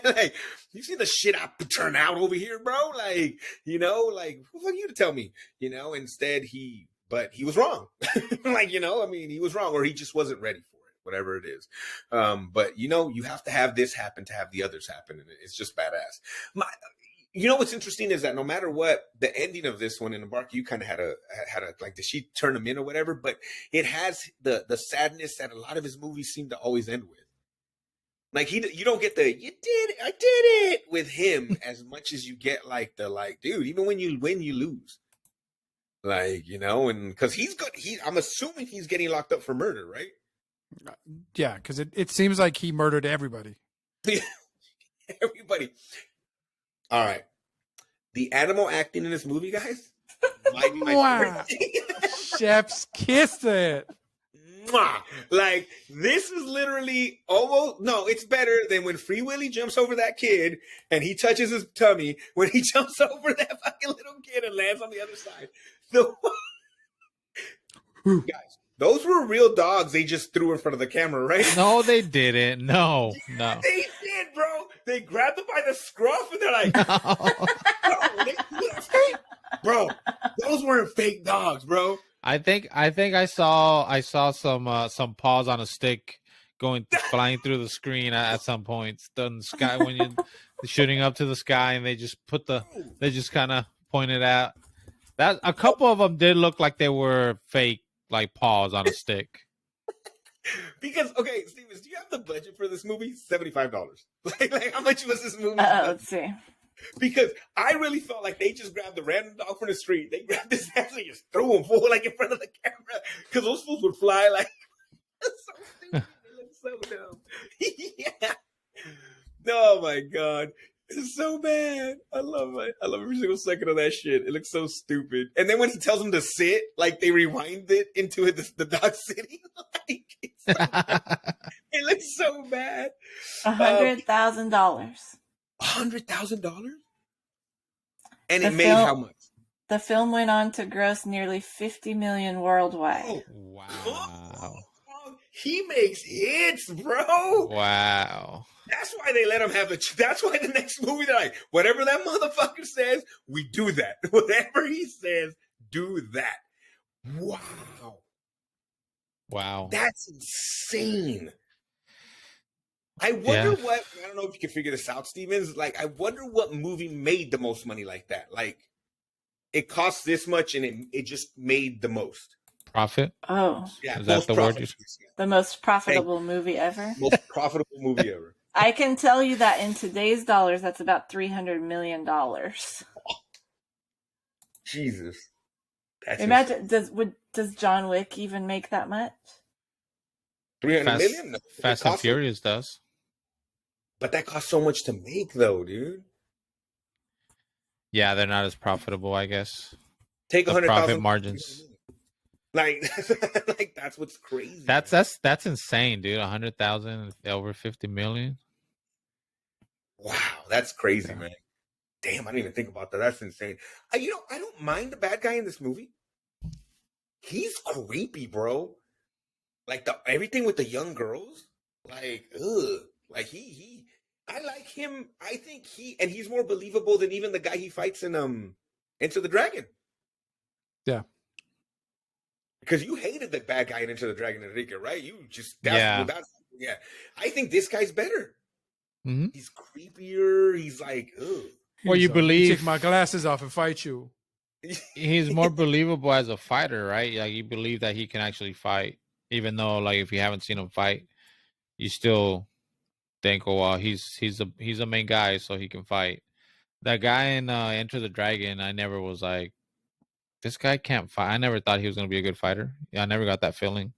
like you see the shit I turn out over here, bro? Like, like who the fuck are you to tell me? Instead but he was wrong. Like, I mean, he was wrong, or he just wasn't ready for it, whatever it is. But you have to have this happen to have the others happen, and it's just badass. What's interesting is that no matter what, the ending of this one, in the Bark, you kind of had a like, did she turn him in or whatever? But it has the sadness that a lot of his movies seem to always end with. Like you don't get the I did it with him as much as you get like the dude, even when you win, you lose. Like and because he's good, I'm assuming he's getting locked up for murder, right? Yeah, because it seems like he murdered everybody. Everybody. All right. The animal acting in this movie, guys, might be my favorite. Chef's kiss it. Mwah! Like, this is literally it's better than when Free Willy jumps over that kid and he touches his tummy when he jumps over that fucking little kid and lands on the other side. Guys, those were real dogs they just threw in front of the camera, right? No, they didn't. No. They did, bro. They grabbed them by the scruff and they're like, bro, those weren't fake dogs, bro. I think I saw some paws on a stick flying through the screen at some points. In the sky when you're shooting up to the sky, and they just kind of pointed out that a couple of them did look like they were fake, like paws on a stick. Because Stevens, do you have the budget for this movie? $75. Like how much was this movie? Let's see. Because I really felt like they just grabbed a random dog from the street. They grabbed this ass and just threw him full like in front of the camera. Because those fools would fly like so stupid. They look so dumb. Yeah. Oh my god. It's so bad. I love it. I love every single second of that shit. It looks so stupid. And then when he tells them to sit, like they rewind it into the dog sitting. Like, it looks so bad. $100,000. $100,000? And it made how much? The film went on to gross nearly $50 million worldwide. Oh, wow. He makes hits, bro. Wow. That's why they let him have that's why the next movie they're like, whatever that motherfucker says, we do that. Whatever he says, do that. Wow. Wow. That's insane. I wonder what, I don't know if you can figure this out, Stevens. Like, I wonder what movie made the most money like that. Like, it costs this much and it just made the most. Profit? Oh. Yeah. Is that the word? The most profitable movie ever? Most profitable movie ever. I can tell you that in today's dollars, that's about $300 million. Jesus. That's Imagine, does John Wick even make that much? 300 million? No, Fast and Furious does. But that costs so much to make, though, dude. Yeah, they're not as profitable, I guess. Take The 100,000 profit margins. Like, like that's what's crazy. That's insane, dude. 100,000 over 50 million. Wow, that's crazy, Yeah. man. Damn, I didn't even think about that. That's insane. I don't mind the bad guy in this movie. He's creepy, bro. Like everything with the young girls, like, ugh. Like I like him. I think he's more believable than even the guy he fights in Into the Dragon. Yeah. Because you hated the bad guy in Into the Dragon, Enrique, right? You just Yeah. yeah. I think this guy's better. Mm-hmm. He's creepier. He's like, ugh. Well, you He's, let me believe take my glasses off and fight you. he's more believable as a fighter, right? Like you believe that he can actually fight, even though like if you haven't seen him fight, you still think, oh well, he's a main guy, so he can fight. That guy in Enter the Dragon, I never was like, this guy can't fight. I never thought he was gonna be a good fighter. Yeah, I never got that feeling.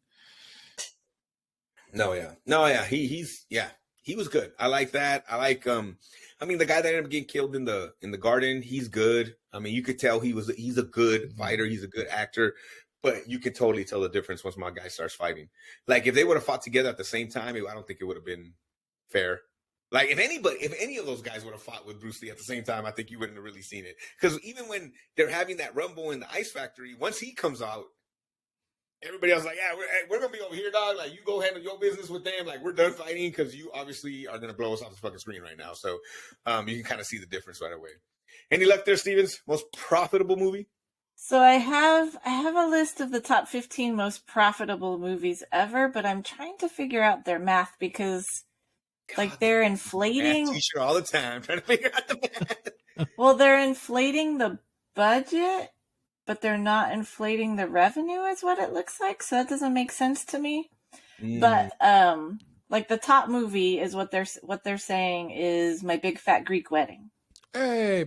No, yeah. He was good. I like that. I like I mean the guy that ended up getting killed in the garden, he's good. I mean, you could tell he's a good fighter, he's a good actor, but you could totally tell the difference once my guy starts fighting. Like if they would have fought together at the same time, I don't think it would have been fair. Like if any of those guys would have fought with Bruce Lee at the same time, I think you wouldn't have really seen it. Because even when they're having that rumble in the ice factory, once he comes out, everybody else like, yeah, we're gonna be over here, dog. Like, you go handle your business with them. Like, we're done fighting because you obviously are gonna blow us off the fucking screen right now. So, you can kind of see the difference right away. Any left there, Stevens? Most profitable movie? So I have a list of the top 15 most profitable movies ever, but I'm trying to figure out their math because like they're inflating Math teacher all the time trying to figure out the math. well, they're inflating the budget, but they're not inflating the revenue is what it looks like. So that doesn't make sense to me. But like the top movie is what they're saying is My Big Fat Greek Wedding. Hey,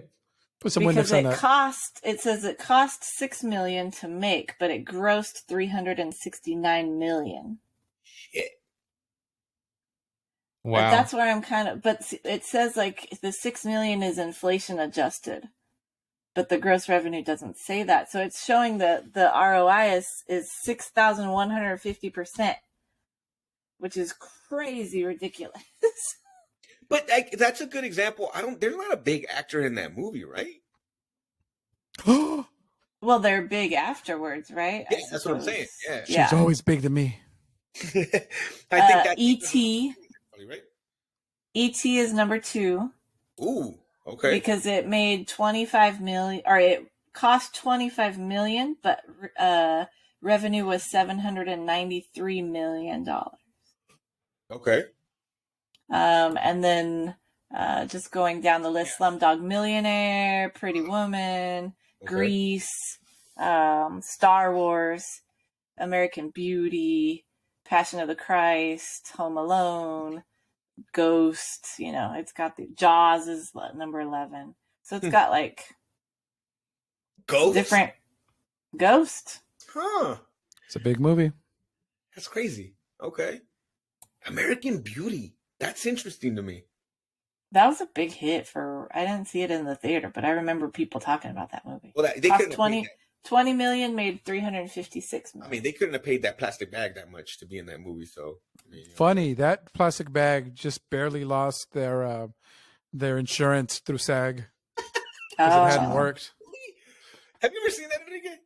put some Because Windex on that. it says it cost $6 million to make, but it grossed $369 million. Shit. Wow. But that's where I'm but it says like the $6 million is inflation adjusted, but the gross revenue doesn't say that. So it's showing that the ROI is 6,150%, which is crazy ridiculous. But like, that's a good example. There's not a big actor in that movie, right? Well, they're big afterwards, right? Yeah, that's what I'm saying. Yeah. She's always big to me. I think that E.T. right? E.T. is number 2. Ooh, okay. Because it made 25 million, or it cost 25 million, but revenue was $793 million. Okay. And then just going down the list, Slumdog Millionaire, Pretty Woman, Grease, Star Wars, American Beauty, Passion of the Christ, Home Alone, Ghost, it's got the Jaws is number 11. So it's got like Ghost? different Ghost. Huh. It's a big movie. That's crazy. Okay. American Beauty. That's interesting to me. That was a big hit I didn't see it in the theater, but I remember people talking about that movie. Well, they cost couldn't 20 million, made 356 million. I mean, they couldn't have paid that plastic bag that much to be in that movie. So, I mean, Funny, that plastic bag just barely lost their insurance through SAG because it hadn't worked. Have you ever seen that again?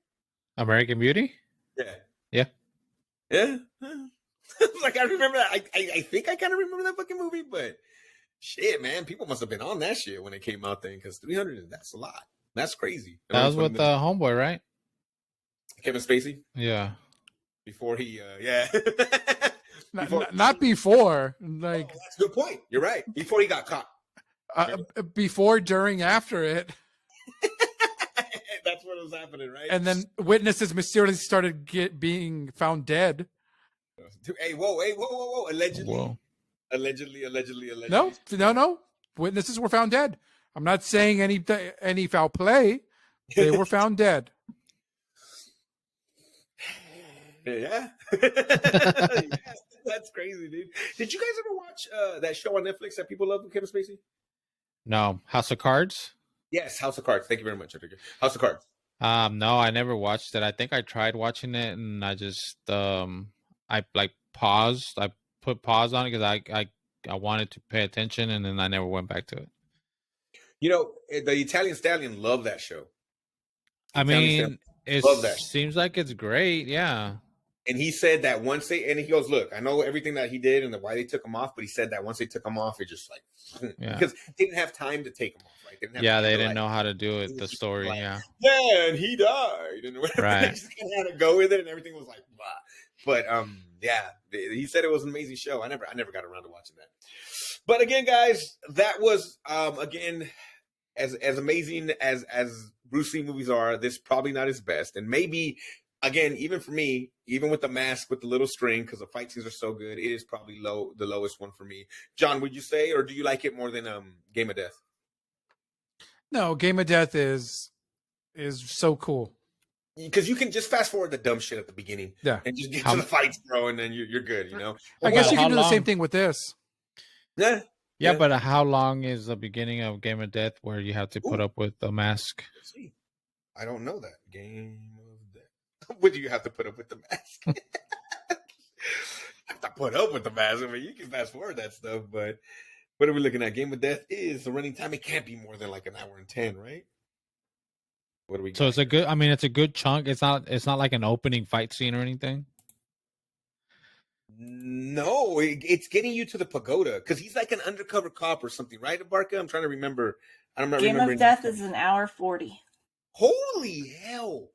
American Beauty? Yeah. Like, I remember that. I think I kind of remember that fucking movie, but shit, man, people must have been on that shit when it came out then, because 300, that's a lot. That's crazy. That was with Homeboy, right? Kevin Spacey? Yeah. Before he, yeah. Not before. Like, that's a good point. You're right. Before he got caught. Before, during, after it. That's what was happening, right? And then witnesses mysteriously started being found dead. Hey, whoa. Allegedly. Whoa. Allegedly. No. Witnesses were found dead. I'm not saying any foul play. They were found dead. Yeah. That's crazy, dude. Did you guys ever watch that show on Netflix that people love with Kevin Spacey? No. House of Cards? Yes, House of Cards. Thank you very much, Enrique. House of Cards. No, I never watched it. I think I tried watching it, and I just I like paused. I put pause on it because I wanted to pay attention, and then I never went back to it. You know, the Italian Stallion loved that show. I Italian Stallion mean, it loved that. seems like it's great. Yeah. And he said that once and he goes, look, I know everything that he did and why they took him off, but he said that once they took him off, it just like, Yeah. because they didn't have time to take him off, right? They didn't know how to do it, the story, yeah. Yeah, and he died. And Right. They just kind of had to go with it, and everything was like, blah. But, yeah, he said it was an amazing show. I never got around to watching that. But again, guys, that was, again, as amazing as Bruce Lee movies are, this probably not his best. And maybe, again, even for me, even with the mask with the little string, because the fight scenes are so good, it is probably the lowest one for me. John, would you say, or do you like it more than Game of Death? No, Game of Death is so cool. Because you can just fast forward the dumb shit at the beginning, Yeah, and just get to the fights, bro, and then you're good. You know. I guess you how can do the same long? thing with this. Yeah. Yeah, but how long is the beginning of Game of Death where you have to put Ooh. up with the mask? Let's see. I don't know that. Game of Death. What do you have to put up with the mask? have to put up with the mask. I mean, you can fast forward that stuff, but what are we looking at? Game of Death is the running time. It can't be more than like an hour and 10, right? What do we got? So it's a good. I mean, it's a good chunk. It's not like an opening fight scene or anything. No, it's getting you to the pagoda because he's like an undercover cop or something, right, Abarca? I'm trying to remember. I'm not Game remembering. of Death is an hour 40. Holy hell!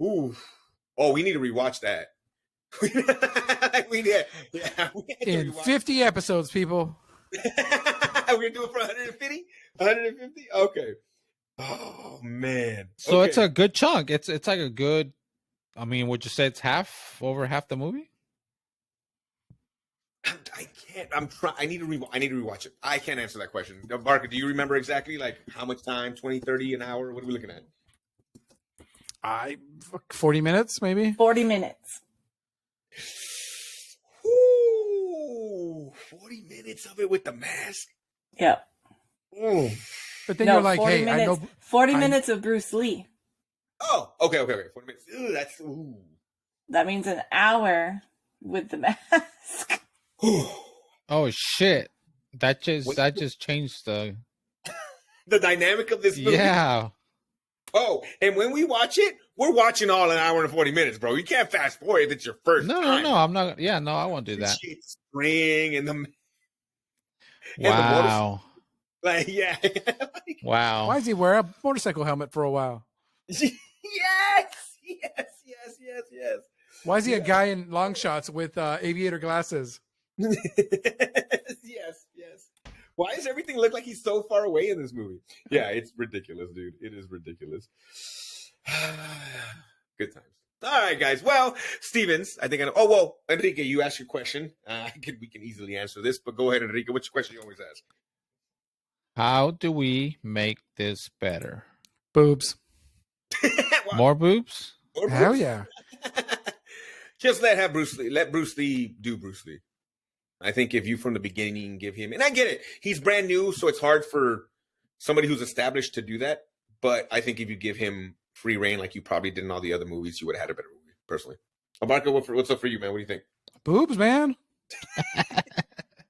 Ooh. Oh, we need to rewatch that. we need In 50 episodes, people. We're gonna do it for 150. 150. Okay. Oh man. So Okay. it's a good chunk. It's like a good. I mean, would you say it's over half the movie? I can't. I'm trying. I need to rewatch it. I can't answer that question. Barker, do you remember exactly like how much time? 20, 30, an hour? What are we looking at? 40 minutes, maybe. 40 minutes. Ooh, 40 minutes of it with the mask. Yep. Ooh. But then you're like, 40 hey, minutes, I know. 40 minutes of Bruce Lee. Oh, okay. 40 minutes. Ooh, that's ooh. That means an hour with the mask. Oh shit! That just changed the dynamic of this movie. Yeah. Oh, and when we watch it, we're watching all an hour and 40 minutes, bro. You can't fast forward. It's your first time. No. I'm not. Yeah, no, I won't do that. Spring and the Wow. like, yeah. Wow. Why does he wear a motorcycle helmet for a while? yes. Why is he a guy in long shots with aviator glasses? yes. Why does everything look like he's so far away in this movie? Yeah, it's ridiculous, dude. It is ridiculous. Good times. All right, guys. Well, Stevens, I think I know. Oh, well, Enrique, you asked your question. We can easily answer this, but go ahead, Enrique. What's your question you always ask? How do we make this better? Boobs. Wow. More boobs? Hell yeah. Just let Bruce Lee do Bruce Lee. I think if you from the beginning give him, and I get it, he's brand new, so it's hard for somebody who's established to do that. But I think if you give him free reign, like you probably did in all the other movies, you would have had a better movie, personally. Abarca, what's up for you, man? What do you think? Boobs, man.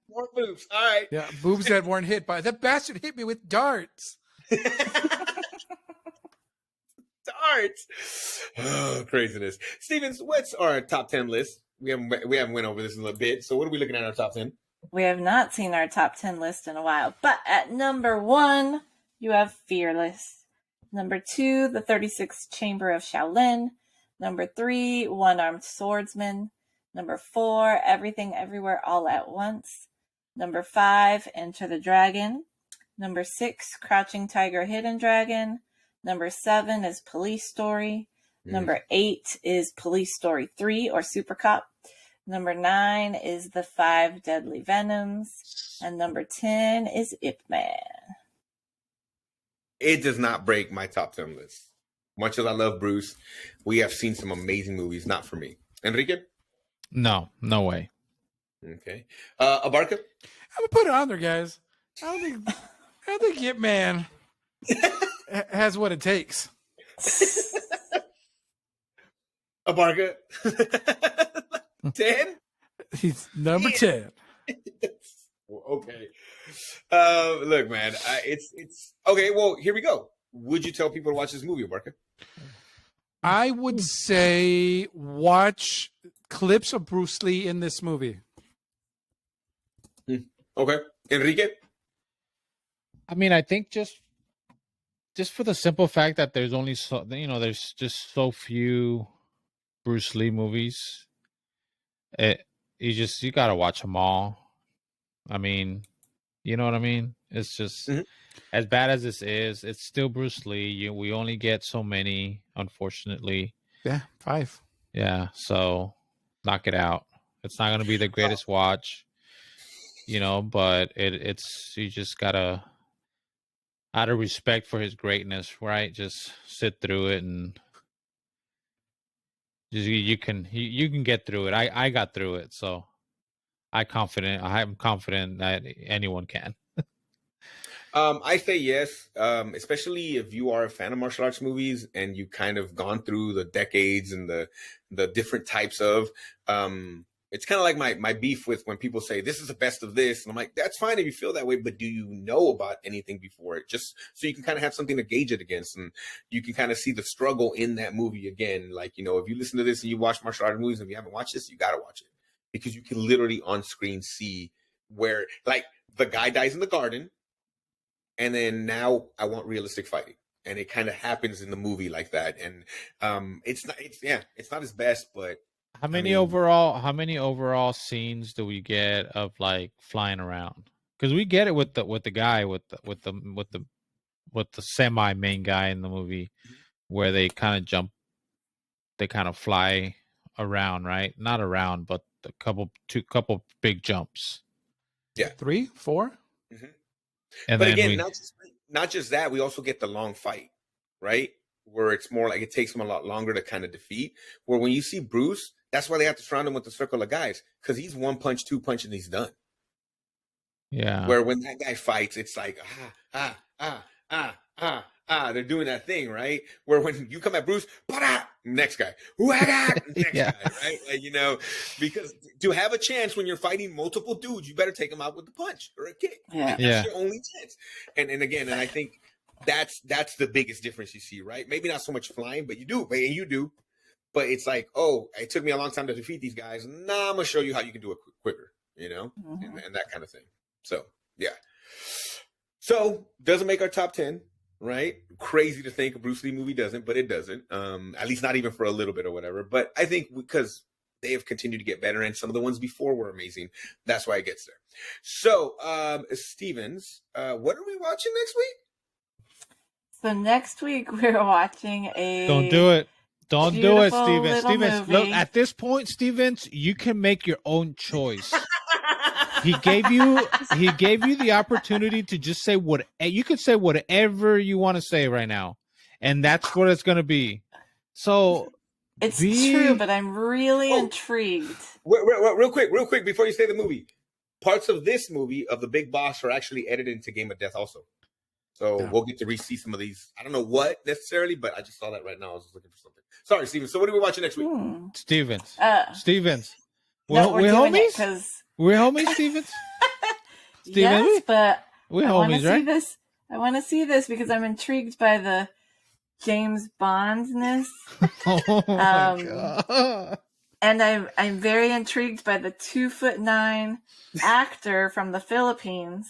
More boobs. All right. Yeah, boobs that weren't hit by that bastard hit me with darts. Darts. Oh, craziness. Stevens, what's our top 10 list? We haven't went over this in a little bit. So what are we looking at in our top 10? We have not seen our top 10 list in a while. But at number 1, you have Fearless. Number 2, The 36th Chamber of Shaolin. Number 3, One-Armed Swordsman. Number 4, Everything Everywhere All at Once. Number 5, Enter the Dragon. Number 6, Crouching Tiger, Hidden Dragon. Number 7 is Police Story. Number 8 is Police Story 3 or Super Cop. Number 9 is The 5 Deadly Venoms. And number 10 is Ip Man. It does not break my top 10 list. Much as I love Bruce, we have seen some amazing movies. Not for me. Enrique? No way. Okay. Abarca? I'm gonna put it on there, guys. I don't think Ip Man. has what it takes. Abarca. 10? He's number 10. Okay. Look, man, it's okay. Well, here we go. Would you tell people to watch this movie, Abarca? I would say watch clips of Bruce Lee in this movie. Okay. Enrique? I mean, I think just for the simple fact that there's only there's just so few Bruce Lee movies. You gotta watch them all. I mean, you know what I mean? It's just as bad as this is, it's still Bruce Lee. We only get so many, unfortunately. Yeah, 5. Yeah, so knock it out. It's not gonna be the greatest watch, but it's you just gotta, out of respect for his greatness, right? Just sit through it and you can get through it. I got through it, so I'm confident that anyone can. I say yes, especially if you are a fan of martial arts movies and you kind of gone through the decades and the different types of. It's kind of like my beef with when people say this is the best of this, and I'm like, that's fine if you feel that way, but do you know about anything before it? Just so you can kind of have something to gauge it against, and you can kind of see the struggle in that movie again. Like, if you listen to this and you watch martial arts movies and if you haven't watched this, you got to watch it, because you can literally on screen see where, like, the guy dies in the garden, and then now I want realistic fighting. And it kind of happens in the movie like that. And it's not his best, but How many overall scenes do we get of like flying around? Because we get it with the guy with the semi main guy in the movie, where they kind of jump, they kind of fly around, right? Not around, but a couple big jumps. Yeah, 3, 4. Mm-hmm. And but then again, not just that, we also get the long fight, right? Where it's more like it takes him a lot longer to kind of defeat. Where when you see Bruce, that's why they have to surround him with the circle of guys, because he's 1 punch, 2 punch, and he's done. Yeah. Where when that guy fights, it's like they're doing that thing, right? Where when you come at Bruce, next guy, next guy, right? Like, because to have a chance when you're fighting multiple dudes, you better take them out with a punch or a kick. Yeah. Like, that's your only chance. And again, I think that's the biggest difference you see, right? Maybe not so much flying, but you do. But it's like, oh, it took me a long time to defeat these guys. Nah, I'm gonna show you how you can do it quicker, Mm-hmm. and that kind of thing. So yeah. So doesn't make our top 10, right? Crazy to think a Bruce Lee movie doesn't, but it doesn't. At least not even for a little bit or whatever. But I think because they have continued to get better, and some of the ones before were amazing, that's why it gets there. So, Stevens, what are we watching next week? So next week we're watching a. Don't do it. Don't do it, beautiful Stevens. little Stevens, movie. look, at this point, Stevens, you can make your own choice. He gave you the opportunity to just say what you could say whatever you want to say right now, and that's what it's going to be. So It's true, but I'm really intrigued. Real quick, before you say the movie, parts of this movie of The Big Boss are actually edited into Game of Death also. So we'll get to re-see some of these. I don't know what necessarily, but I just saw that right now. I was just looking for something. Sorry, Steven. So what are we watching next week? Stevens. No, we're doing it because we're homies, Stevens. yes, but we're I want homies, to right? see this. I want to see this because I'm intrigued by the James Bondness. Oh my god! And I'm very intrigued by the 2'9" actor from the Philippines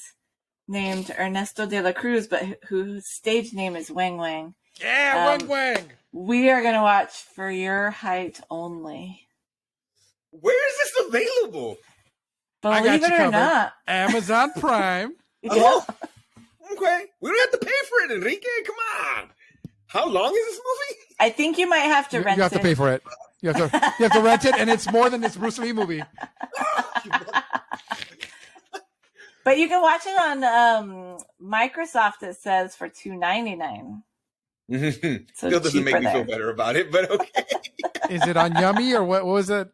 named Ernesto de la Cruz, but whose stage name is Wang Wang. Yeah, Wang. We are going to watch For Your Height Only. Where is this available? Believe it or not. Amazon Prime. Oh, okay. We don't have to pay for it, Enrique. Come on. How long is this movie? I think you might have to rent it. You have to pay for it. You have to rent it, and it's more than this Bruce Lee movie. But you can watch it on Microsoft, it says, for $2.99. So Still doesn't make me there. feel better about it, but okay. Is it on Yummy or what was it?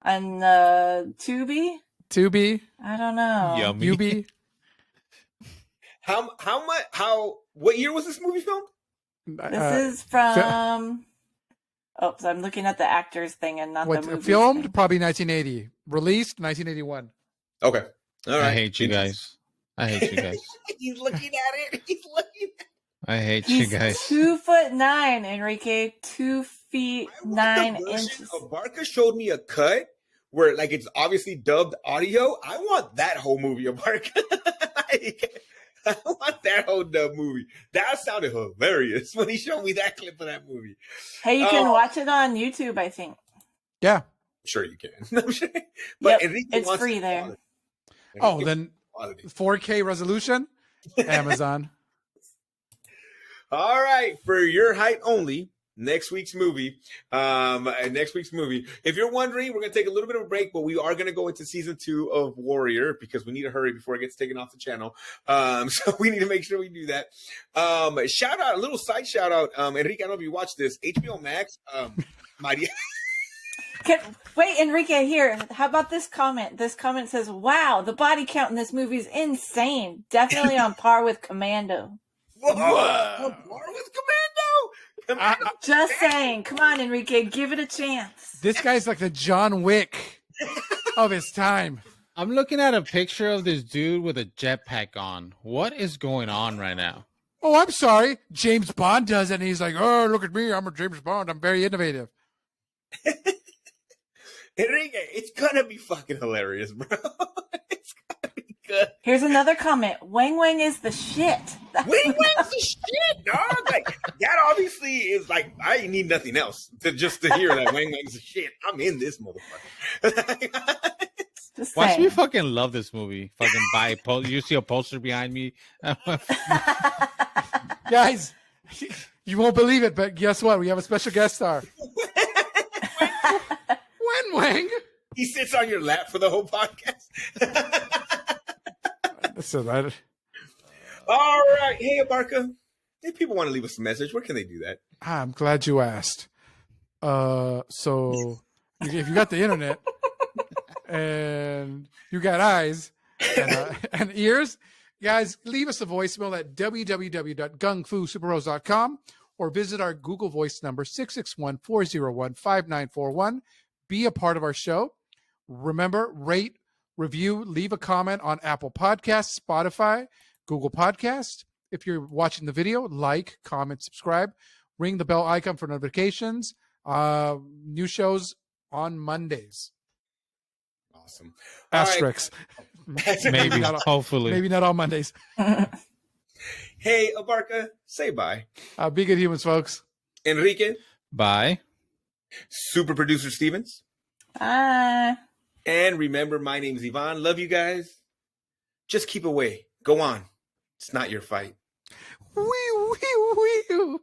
On Tubi? Tubi? I don't know. Yummy. Ubi? What year was this movie filmed? This is from. Oh, so I'm looking at the actors thing and not the movie. Filmed thing. probably 1980. Released 1981. Okay. All right. I hate you guys. I hate you guys. He's looking at it. He's looking at it. I hate He's you guys. 2'9", Enrique. 2 feet I want 9 the version inches. of Barca showed me a cut where like it's obviously dubbed audio. I want that whole movie of Barca. Like, I want that whole dub movie. That sounded hilarious when he showed me that clip of that movie. Hey, you can watch it on YouTube, I think. Yeah. I'm sure you can. I'm sure. But Yep, Enrique it's wants free the there. quality. Oh, Enrique then wants the quality. 4K resolution, Amazon. All right, for your height only, next week's movie. If you're wondering, we're gonna take a little bit of a break, but we are gonna go into season 2 of Warrior because we need to hurry before it gets taken off the channel. So we need to make sure we do that. Shout out, a little side shout out. Enrique, I don't know if you watched this. HBO Max. Mighty. Wait, Enrique, here. How about this comment? This comment says, "Wow, the body count in this movie is insane. Definitely on par with Commando." Whoa! On par with Commando. Just saying. Come on, Enrique, give it a chance. This guy's like the John Wick of his time. I'm looking at a picture of this dude with a jetpack on. What is going on right now? Oh, I'm sorry. James Bond does it, and he's like, oh, look at me. I'm a James Bond. I'm very innovative. Enrique, it's gonna be fucking hilarious, bro. It's gonna be good. Here's another comment. Wang Wang is the shit. Wing Wing's the shit, dog. Like that obviously is like I need nothing else to hear that Wang Wang's the shit. I'm in this motherfucker. Just Watch saying. me fucking love this movie. Fucking buy you see a poster behind me. Guys, you won't believe it, but guess what? We have a special guest star. Wen Wang. He sits on your lap for the whole podcast. So that. All right. Hey, Abarca. If people want to leave us a message, where can they do that? I'm glad you asked. So if you got the internet and you got eyes and ears, guys, leave us a voicemail at www.gungfusuperbros.com or visit our Google Voice number 661-401-5941. Be a part of our show. Remember, rate, review, leave a comment on Apple Podcasts, Spotify, Google Podcasts. If you're watching the video, like, comment, subscribe. Ring the bell icon for notifications. New shows on Mondays. Awesome. Asterisks. Right. Maybe, hopefully. Maybe not on Mondays. Hey, Abarca, say bye. Be good humans, folks. Enrique, Bye. super producer Stevens. Bye. And remember, my name's Yvonne. Love you guys. Just keep away. Go on. It's not your fight. Wee, wee, wee.